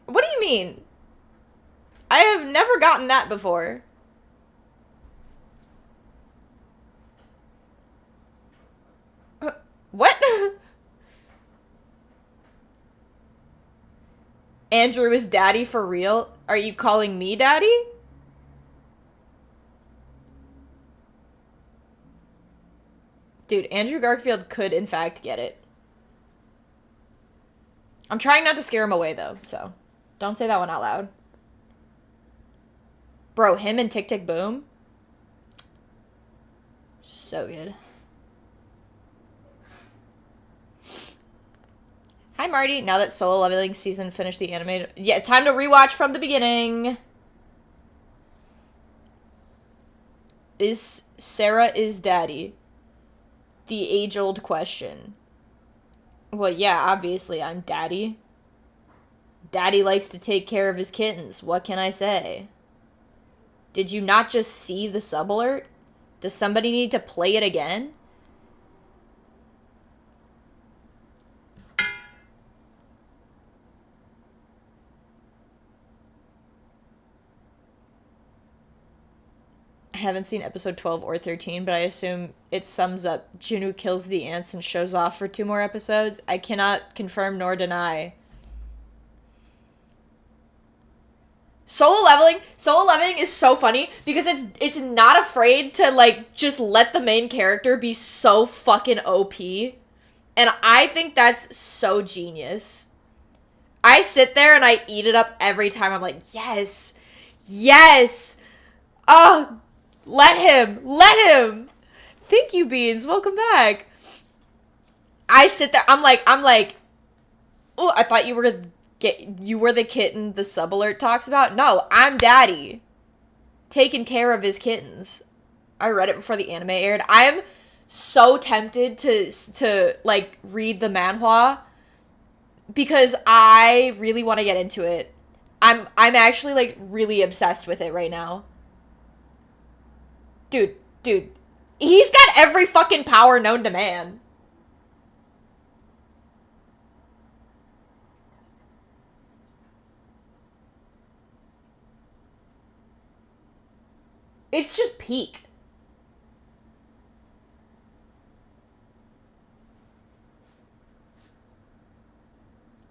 [SPEAKER 1] What do you mean? I have never gotten that before. What? Andrew is daddy for real? Are you calling me daddy? Dude, Andrew Garfield could in fact get it. I'm trying not to scare him away though, so don't say that one out loud. Bro, him and Tick Tick Boom? So good. Hi, Marty. Now that Solo Leveling season finished the animated... Yeah, time to rewatch from the beginning. Is Sarah is daddy? The age-old question. Well, yeah, obviously I'm daddy. Daddy likes to take care of his kittens. What can I say? Did you not just see the sub alert? Does somebody need to play it again? I haven't seen episode 12 or 13, but I assume it sums up Junu kills the ants and shows off for 2 more episodes. I cannot confirm nor deny. Solo leveling is so funny because it's not afraid to like just let the main character be so fucking OP. And I think that's so genius. I sit there and I eat it up every time. I'm like, yes. Yes. Oh, let him. Thank you, Beans. Welcome back. I sit there. I'm like, oh, I thought you were the kitten the sub alert talks about. No, I'm daddy. Taking care of his kittens. I read it before the anime aired. I'm so tempted to like read the manhwa because I really want to get into it. I'm actually like really obsessed with it right now. Dude, he's got every fucking power known to man. It's just peak.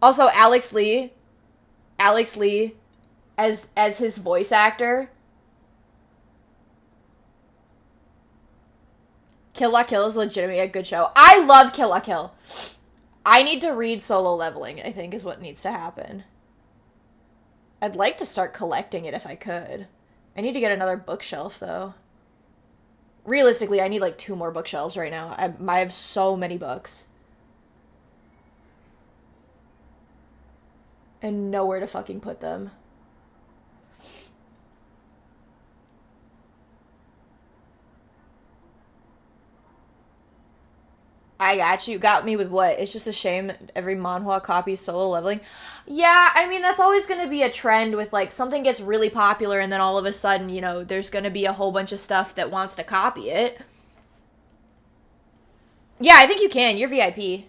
[SPEAKER 1] Also, Alex Lee as his voice actor. Kill La Kill is legitimately a good show. I love Kill La Kill. I need to read Solo Leveling, I think, is what needs to happen. I'd like to start collecting it if I could. I need to get another bookshelf, though. Realistically, I need, like, 2 more bookshelves right now. I have so many books. And nowhere to fucking put them. I got you. Got me with what? It's just a shame every manhwa copies Solo Leveling. Yeah, I mean, that's always going to be a trend with, like, something gets really popular and then all of a sudden, you know, there's going to be a whole bunch of stuff that wants to copy it. Yeah, I think you can. You're VIP.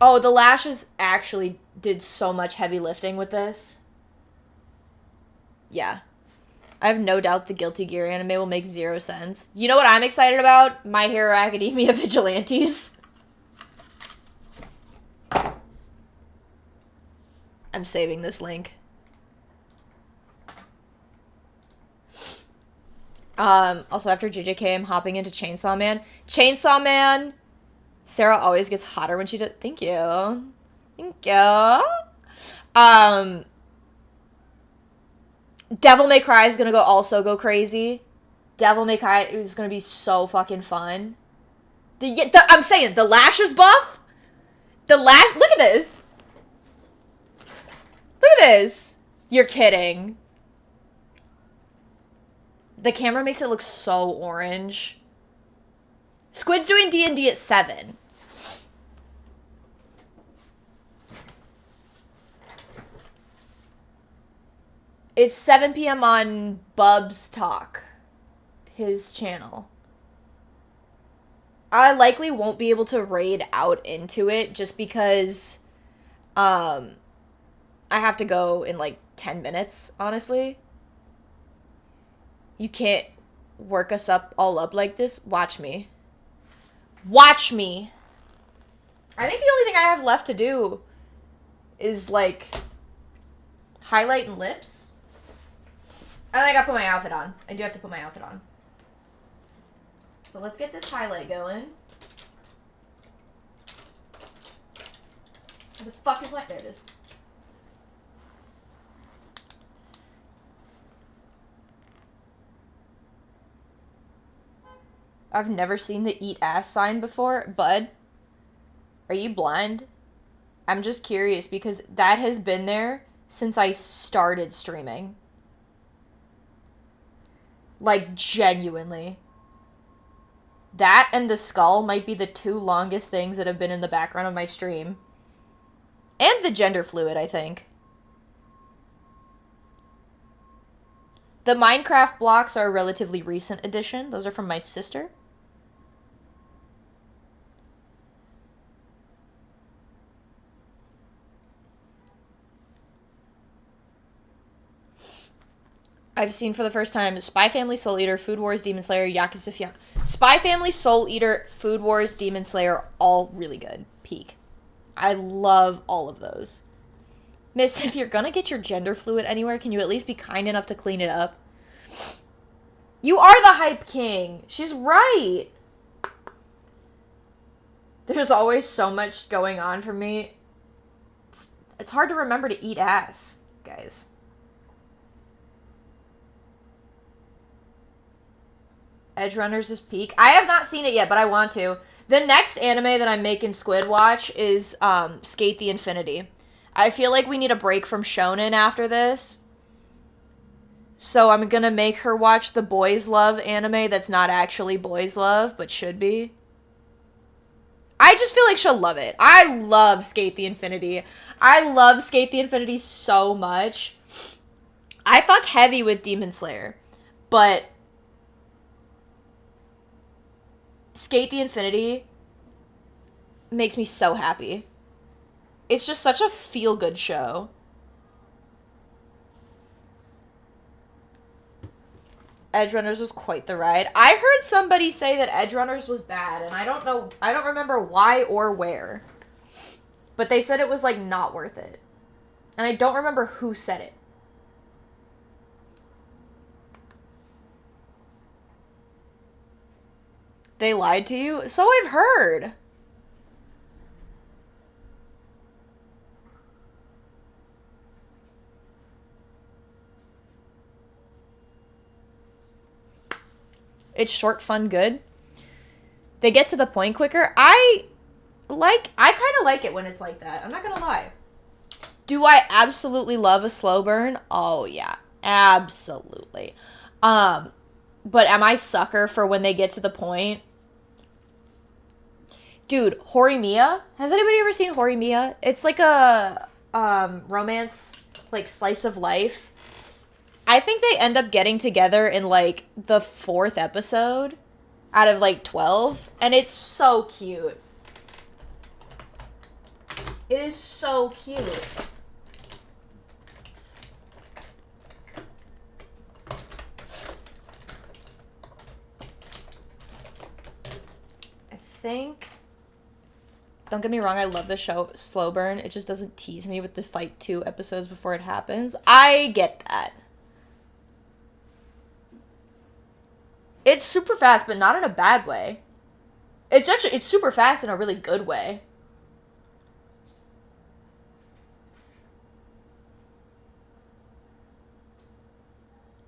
[SPEAKER 1] Oh, the Lashes actually did so much heavy lifting with this. Yeah. I have no doubt the Guilty Gear anime will make 0 sense. You know what I'm excited about? My Hero Academia Vigilantes. I'm saving this link. Also after JJK, I'm hopping into Chainsaw Man. Chainsaw Man! Sarah always gets hotter when she does. Thank you. Thank you. Devil May Cry is gonna go crazy. Devil May Cry is gonna be so fucking fun. I'm saying, the Lashes buff? Look at this. Look at this. You're kidding. The camera makes it look so orange. Squid's doing D&D at 7. It's 7 p.m. on Bub's Talk, his channel. I likely won't be able to raid out into it just because I have to go in like 10 minutes, honestly. You can't work us all up like this. Watch me. Watch me. I think the only thing I have left to do is like highlight and lips. I think I put my outfit on. I do have to put my outfit on. So let's get this highlight going. Where the fuck is my... There it is. I've never seen the eat ass sign before. Bud, are you blind? I'm just curious because that has been there since I started streaming. Like, genuinely. That and the skull might be the two longest things that have been in the background of my stream. And the gender fluid, I think. The Minecraft blocks are a relatively recent addition. Those are from my sister. I've seen for the first time Spy Family, Soul Eater, Food Wars, Demon Slayer, Yakuza Fian. Spy Family, Soul Eater, Food Wars, Demon Slayer, all really good. Peak. I love all of those. Miss, if you're gonna get your gender fluid anywhere, can you at least be kind enough to clean it up? You are the hype king. She's right. There's always so much going on for me. It's hard to remember to eat ass, guys. Edge Runners is peak. I have not seen it yet, but I want to. The next anime that I'm making Squid watch is Skate the Infinity. I feel like we need a break from shonen after this. So I'm gonna make her watch the Boys Love anime that's not actually Boys Love, but should be. I just feel like she'll love it. I love Skate the Infinity. I love Skate the Infinity so much. I fuck heavy with Demon Slayer, but Skate the Infinity makes me so happy. It's just such a feel-good show. Edge Runners was quite the ride. I heard somebody say that Edge Runners was bad, and I don't remember why or where. But they said it was, like, not worth it. And I don't remember who said it. They lied to you? So I've heard. It's short, fun, good. They get to the point quicker. I kind of like it when it's like that. I'm not gonna lie. Do I absolutely love a slow burn? Oh, yeah. Absolutely. But am I sucker for when they get to the point? Dude, Horimiya. Has anybody ever seen Horimiya? It's like a romance, like, slice of life. I think they end up getting together in, like, the 4th episode out of, like, 12. And it's so cute. It is so cute. I think... Don't get me wrong, I love the show Slow Burn. It just doesn't tease me with the fight 2 episodes before it happens. I get that. It's super fast, but not in a bad way. It's super fast in a really good way.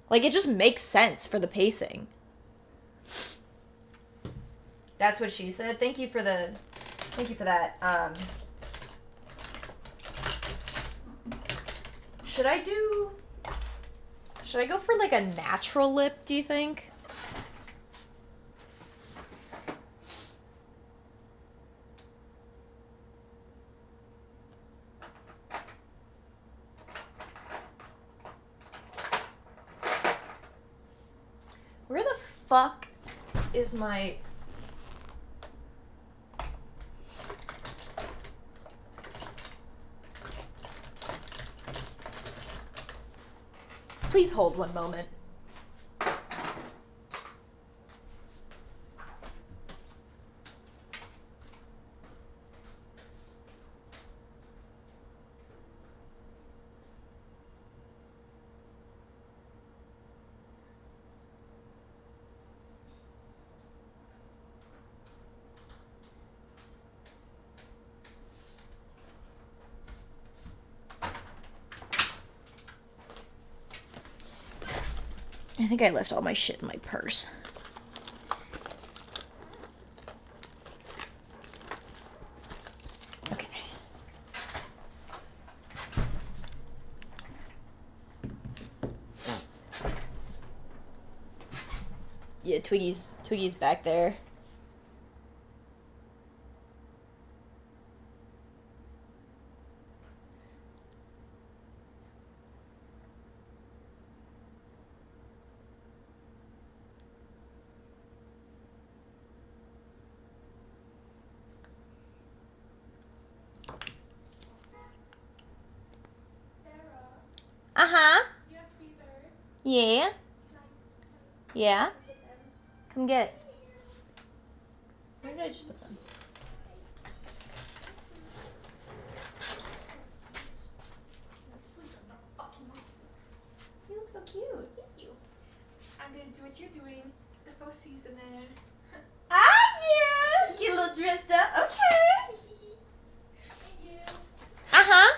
[SPEAKER 1] Like, it just makes sense for the pacing. That's what she said. Thank you for that. Should I go for, like, a natural lip, do you think? Where the fuck is my... Please hold one moment. I think I left all my shit in my purse. Yeah, Twiggy's back there. Uh-huh.
[SPEAKER 3] Do you have tweezers?
[SPEAKER 1] Yeah.
[SPEAKER 3] Can
[SPEAKER 1] Yeah.
[SPEAKER 3] I put them?
[SPEAKER 1] Come get. Where did I just put them? You look so cute.
[SPEAKER 3] Thank you. I'm gonna do what you're doing. The faux seasoning.
[SPEAKER 1] Ah, yeah. Get a little dressed up. Okay.
[SPEAKER 3] Thank you.
[SPEAKER 1] Uh-huh.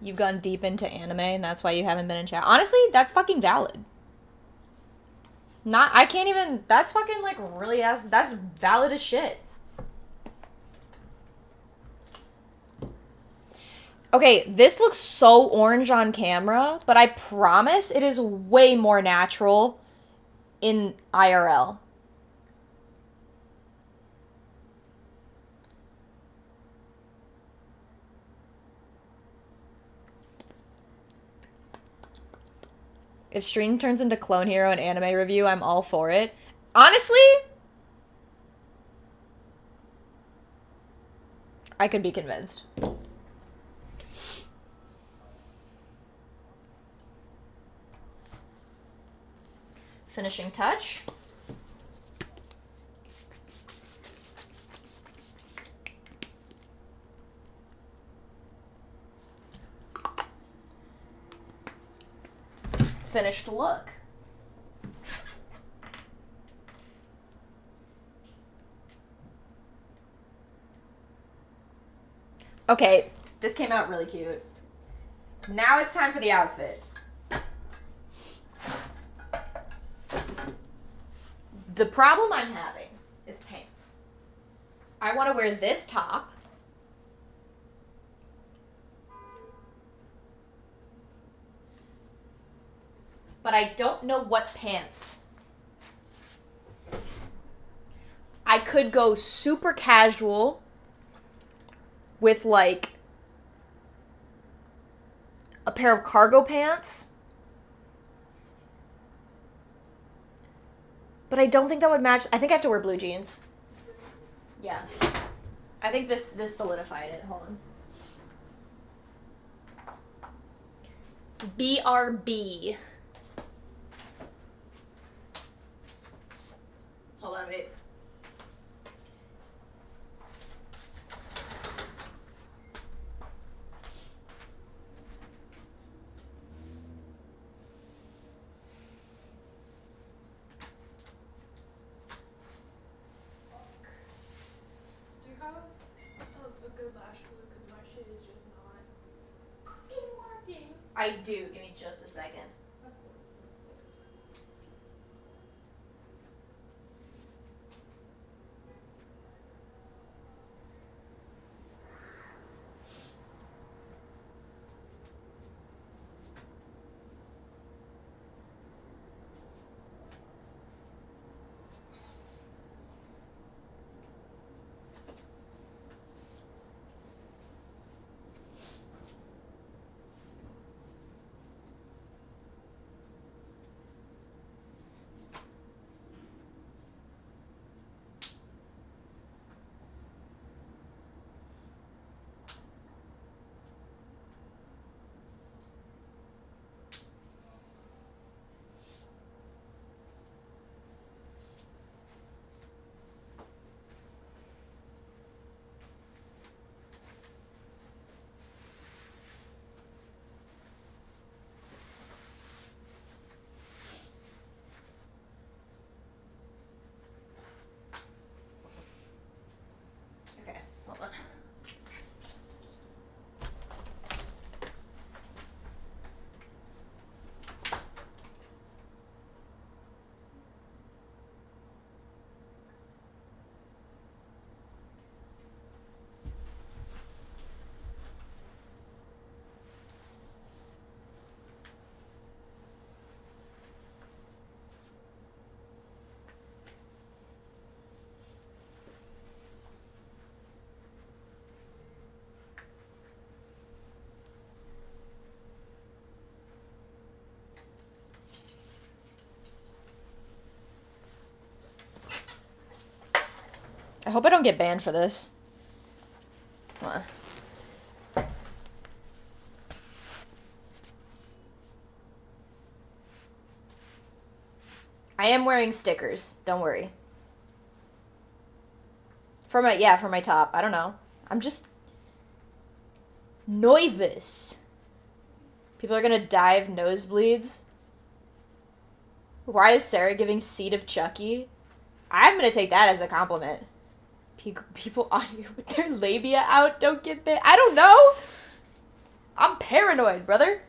[SPEAKER 1] You've gone deep into anime and that's why you haven't been in chat. Honestly, that's fucking valid. I can't even, that's fucking like really that's valid as shit. Okay, this looks so orange on camera, but I promise it is way more natural in IRL. If stream turns into Clone Hero and anime review, I'm all for it. Honestly, I could be convinced. Finishing touch. Finished look. Okay, this came out really cute. Now it's time for the outfit. The problem I'm having is pants. I want to wear this top. But I don't know what pants. I could go super casual with like a pair of cargo pants. But I don't think that would match. I think I have to wear blue jeans. Yeah. I think this solidified it. Hold on. BRB. Hold on, wait.
[SPEAKER 3] Do you have a good lash glue? Because my shit is just not fucking working.
[SPEAKER 1] I do. Give me just a second.
[SPEAKER 3] Of course.
[SPEAKER 1] I hope I don't get banned for this. Hold on. I am wearing stickers. Don't worry. For my top. I don't know. I'm just nervous. People are gonna die of nosebleeds. Why is Sarah giving Seed of Chucky? I'm gonna take that as a compliment. People on here with their labia out don't get bit. I don't know. I'm paranoid, brother.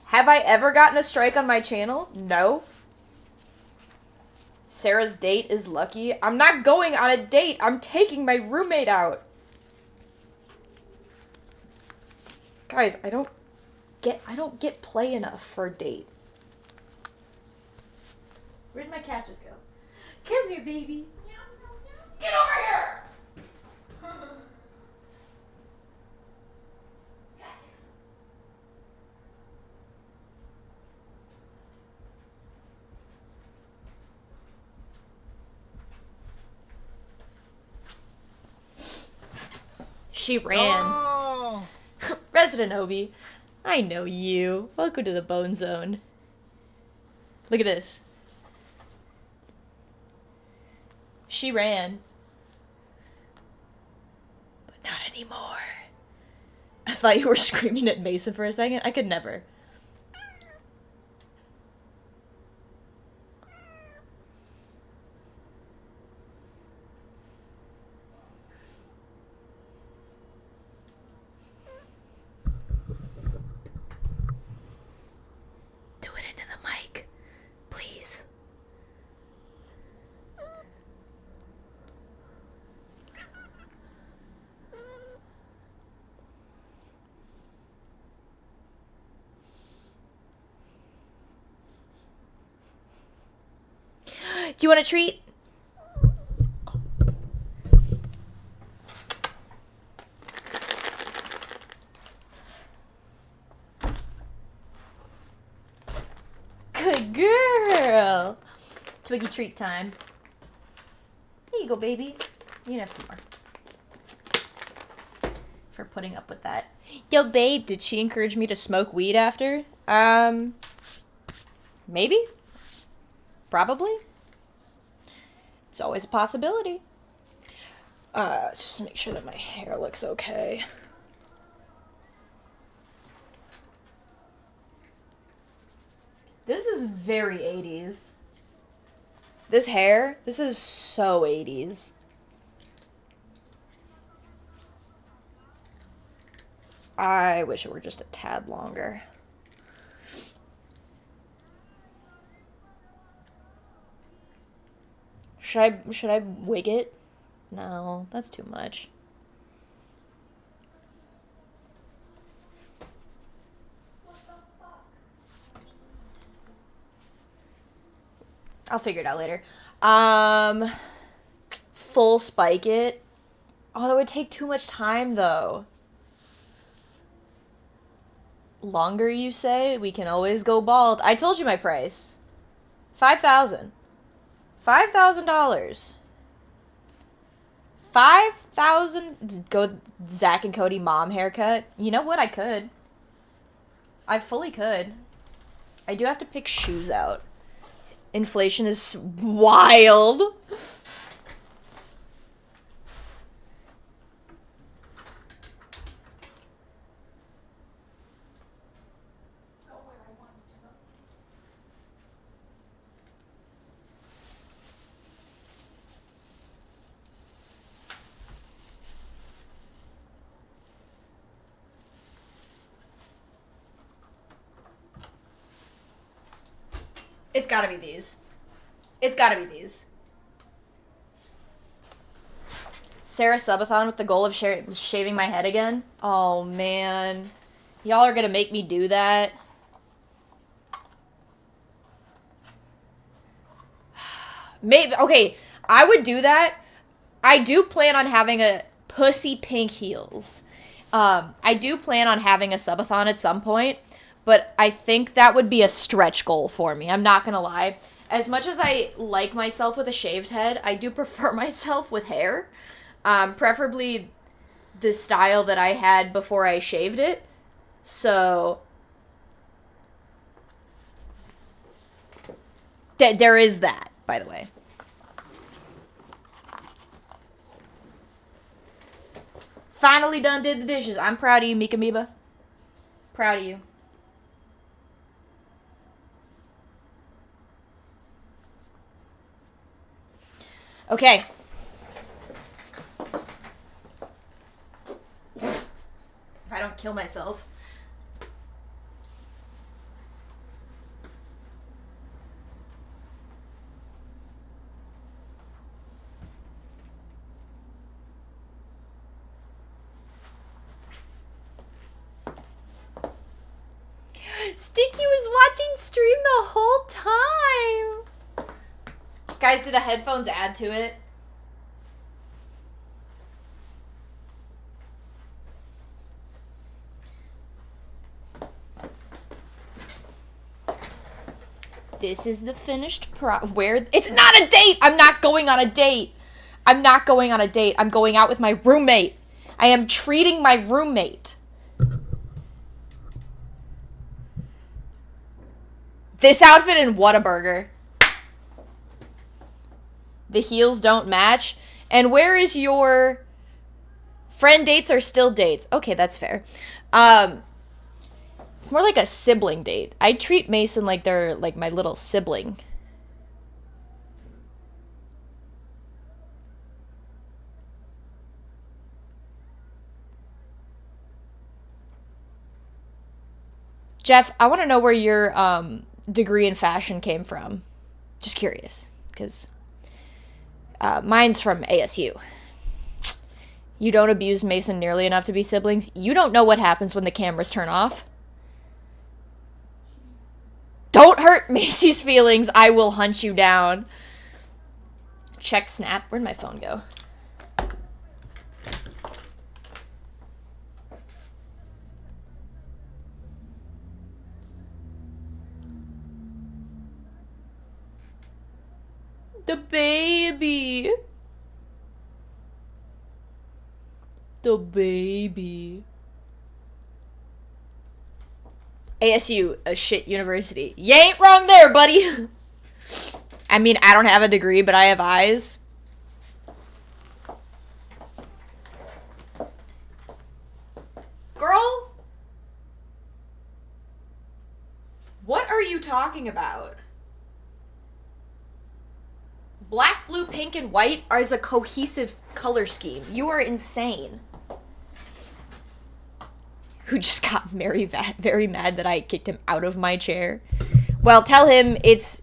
[SPEAKER 1] Have I ever gotten a strike on my channel? No. Sarah's date is lucky. I'm not going on a date. I'm taking my roommate out. Guys, I don't get play enough for a date. Where'd my cat just go? Come here, baby. Get over here! She ran.
[SPEAKER 4] Oh.
[SPEAKER 1] Resident Obi, I know you. Welcome to the Bone Zone. Look at this. She ran. But not anymore. I thought you were screaming at Mason for a second. I could never. Do it into the mic, please. Do you want a treat? Good girl. Twiggy treat time. Here you go, baby. You can have some more. For putting up with that. Yo, babe, did she encourage me to smoke weed after? Maybe? Probably? It's always a possibility. Just make sure that my hair looks okay. This is very 80s. This hair, this is so 80s. I wish it were just a tad longer. Should I wig it? No, that's too much. I'll figure it out later. Full spike it. Oh, that would take too much time though. Longer, you say? We can always go bald. I told you my price. $5,000. $5,000. 5,000. Go Zach and Cody mom haircut. You know what? I could. I fully could. I do have to pick shoes out. Inflation is wild. It's gotta be these. It's gotta be these. Sarah Subathon with the goal of shaving my head again? Oh, man. Y'all are gonna make me do that. Maybe, okay, I would do that. I do plan on having a pussy pink heels. I do plan on having a subathon at some point, but I think that would be a stretch goal for me. I'm not gonna lie. As much as I like myself with a shaved head, I do prefer myself with hair. Preferably the style that I had before I shaved it. So there is that, by the way. Finally done did the dishes. I'm proud of you, Mika Miba. Proud of you. Okay. If I don't kill myself. Sticky was watching stream the whole time. Guys, do the headphones add to it? This is the finished where it's not a date. I'm not going on a date. I'm not going on a date. I'm going out with my roommate. I am treating my roommate. This outfit and Whataburger. The heels don't match. And where is your friend dates are still dates? Okay, that's fair. It's more like a sibling date. I treat Mason like they're like my little sibling. Jeff, I want to know where your degree in fashion came from. Just curious, because mine's from ASU. You don't abuse Mason nearly enough to be siblings. You don't know what happens when the cameras turn off. Don't hurt Macy's feelings. I will hunt you down. Check Snap. Where'd my phone go? The baby. The baby. ASU, a shit university. You ain't wrong there, buddy. I mean, I don't have a degree, but I have eyes. Girl? What are you talking about? Black, blue, pink, and white is a cohesive color scheme. You are insane. Who just got very mad that I kicked him out of my chair. Well, tell him it's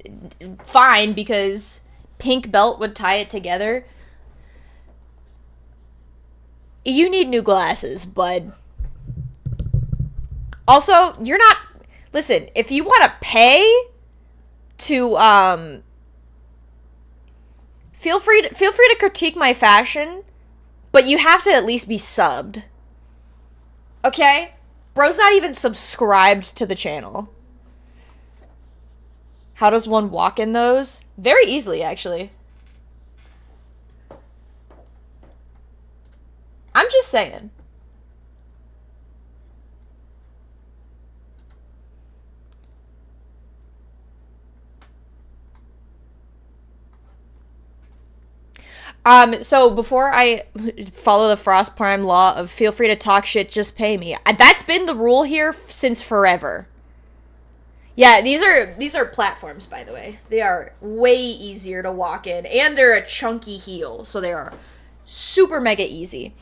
[SPEAKER 1] fine because pink belt would tie it together. You need new glasses, bud. Also, you're not... Listen, if you want to pay to, Feel free to critique my fashion, but you have to at least be subbed. Okay? Bro's not even subscribed to the channel. How does one walk in those? Very easily, actually. I'm just saying. So before I follow the Frost Prime law of feel free to talk shit, just pay me. That's been the rule here since forever. Yeah, these are platforms, by the way. They are way easier to walk in, and they're a chunky heel, so they are super mega easy.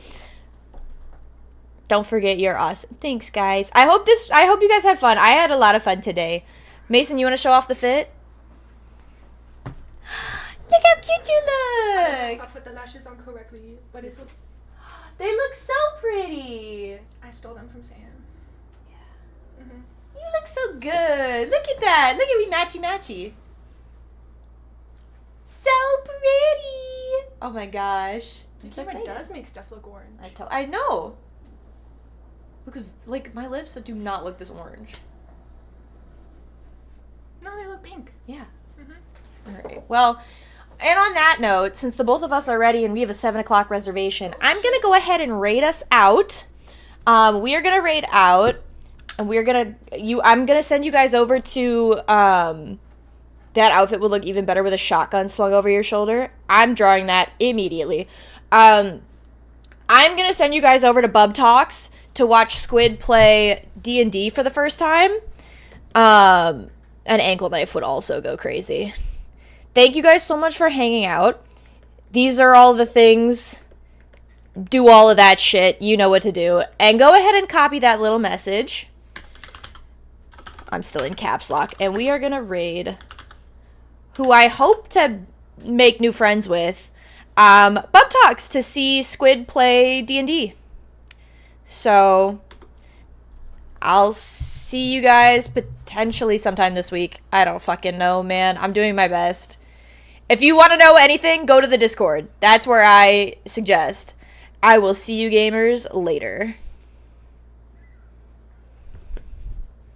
[SPEAKER 1] Don't forget you're awesome. Thanks, guys. I hope you guys had fun. I had a lot of fun today. Mason, you want to show off the fit? Look how cute you look!
[SPEAKER 3] I put the lashes on correctly, but it's...
[SPEAKER 1] They look so pretty.
[SPEAKER 3] I stole them from Sam. Yeah. Mm-hmm.
[SPEAKER 1] You look so good. Look at that. Look at me matchy. So pretty. Oh my gosh.
[SPEAKER 3] The camera does make stuff look orange.
[SPEAKER 1] I know. Looks like my lips do not look this orange.
[SPEAKER 3] No, they look pink.
[SPEAKER 1] Yeah.
[SPEAKER 3] Mm-hmm.
[SPEAKER 1] All right. Well, and on that note, since the both of us are ready and we have a 7 o'clock reservation, I'm gonna go ahead and raid us out. We are gonna raid out, and I'm gonna send you guys over to that outfit would look even better with a shotgun slung over your shoulder. I'm drawing that immediately. I'm gonna send you guys over to Bub Talks to watch Squid play D&D for the first time. An ankle knife would also go crazy. Thank you guys so much for hanging out. These are all the things. Do all of that shit. You know what to do. And go ahead and copy that little message. I'm still in caps lock. And we are gonna raid who I hope to make new friends with. Bub Talks to see Squid play D&D. So, I'll see you guys potentially sometime this week. I don't fucking know, man. I'm doing my best. If you want to know anything, go to the Discord. That's where I suggest. I will see you gamers later.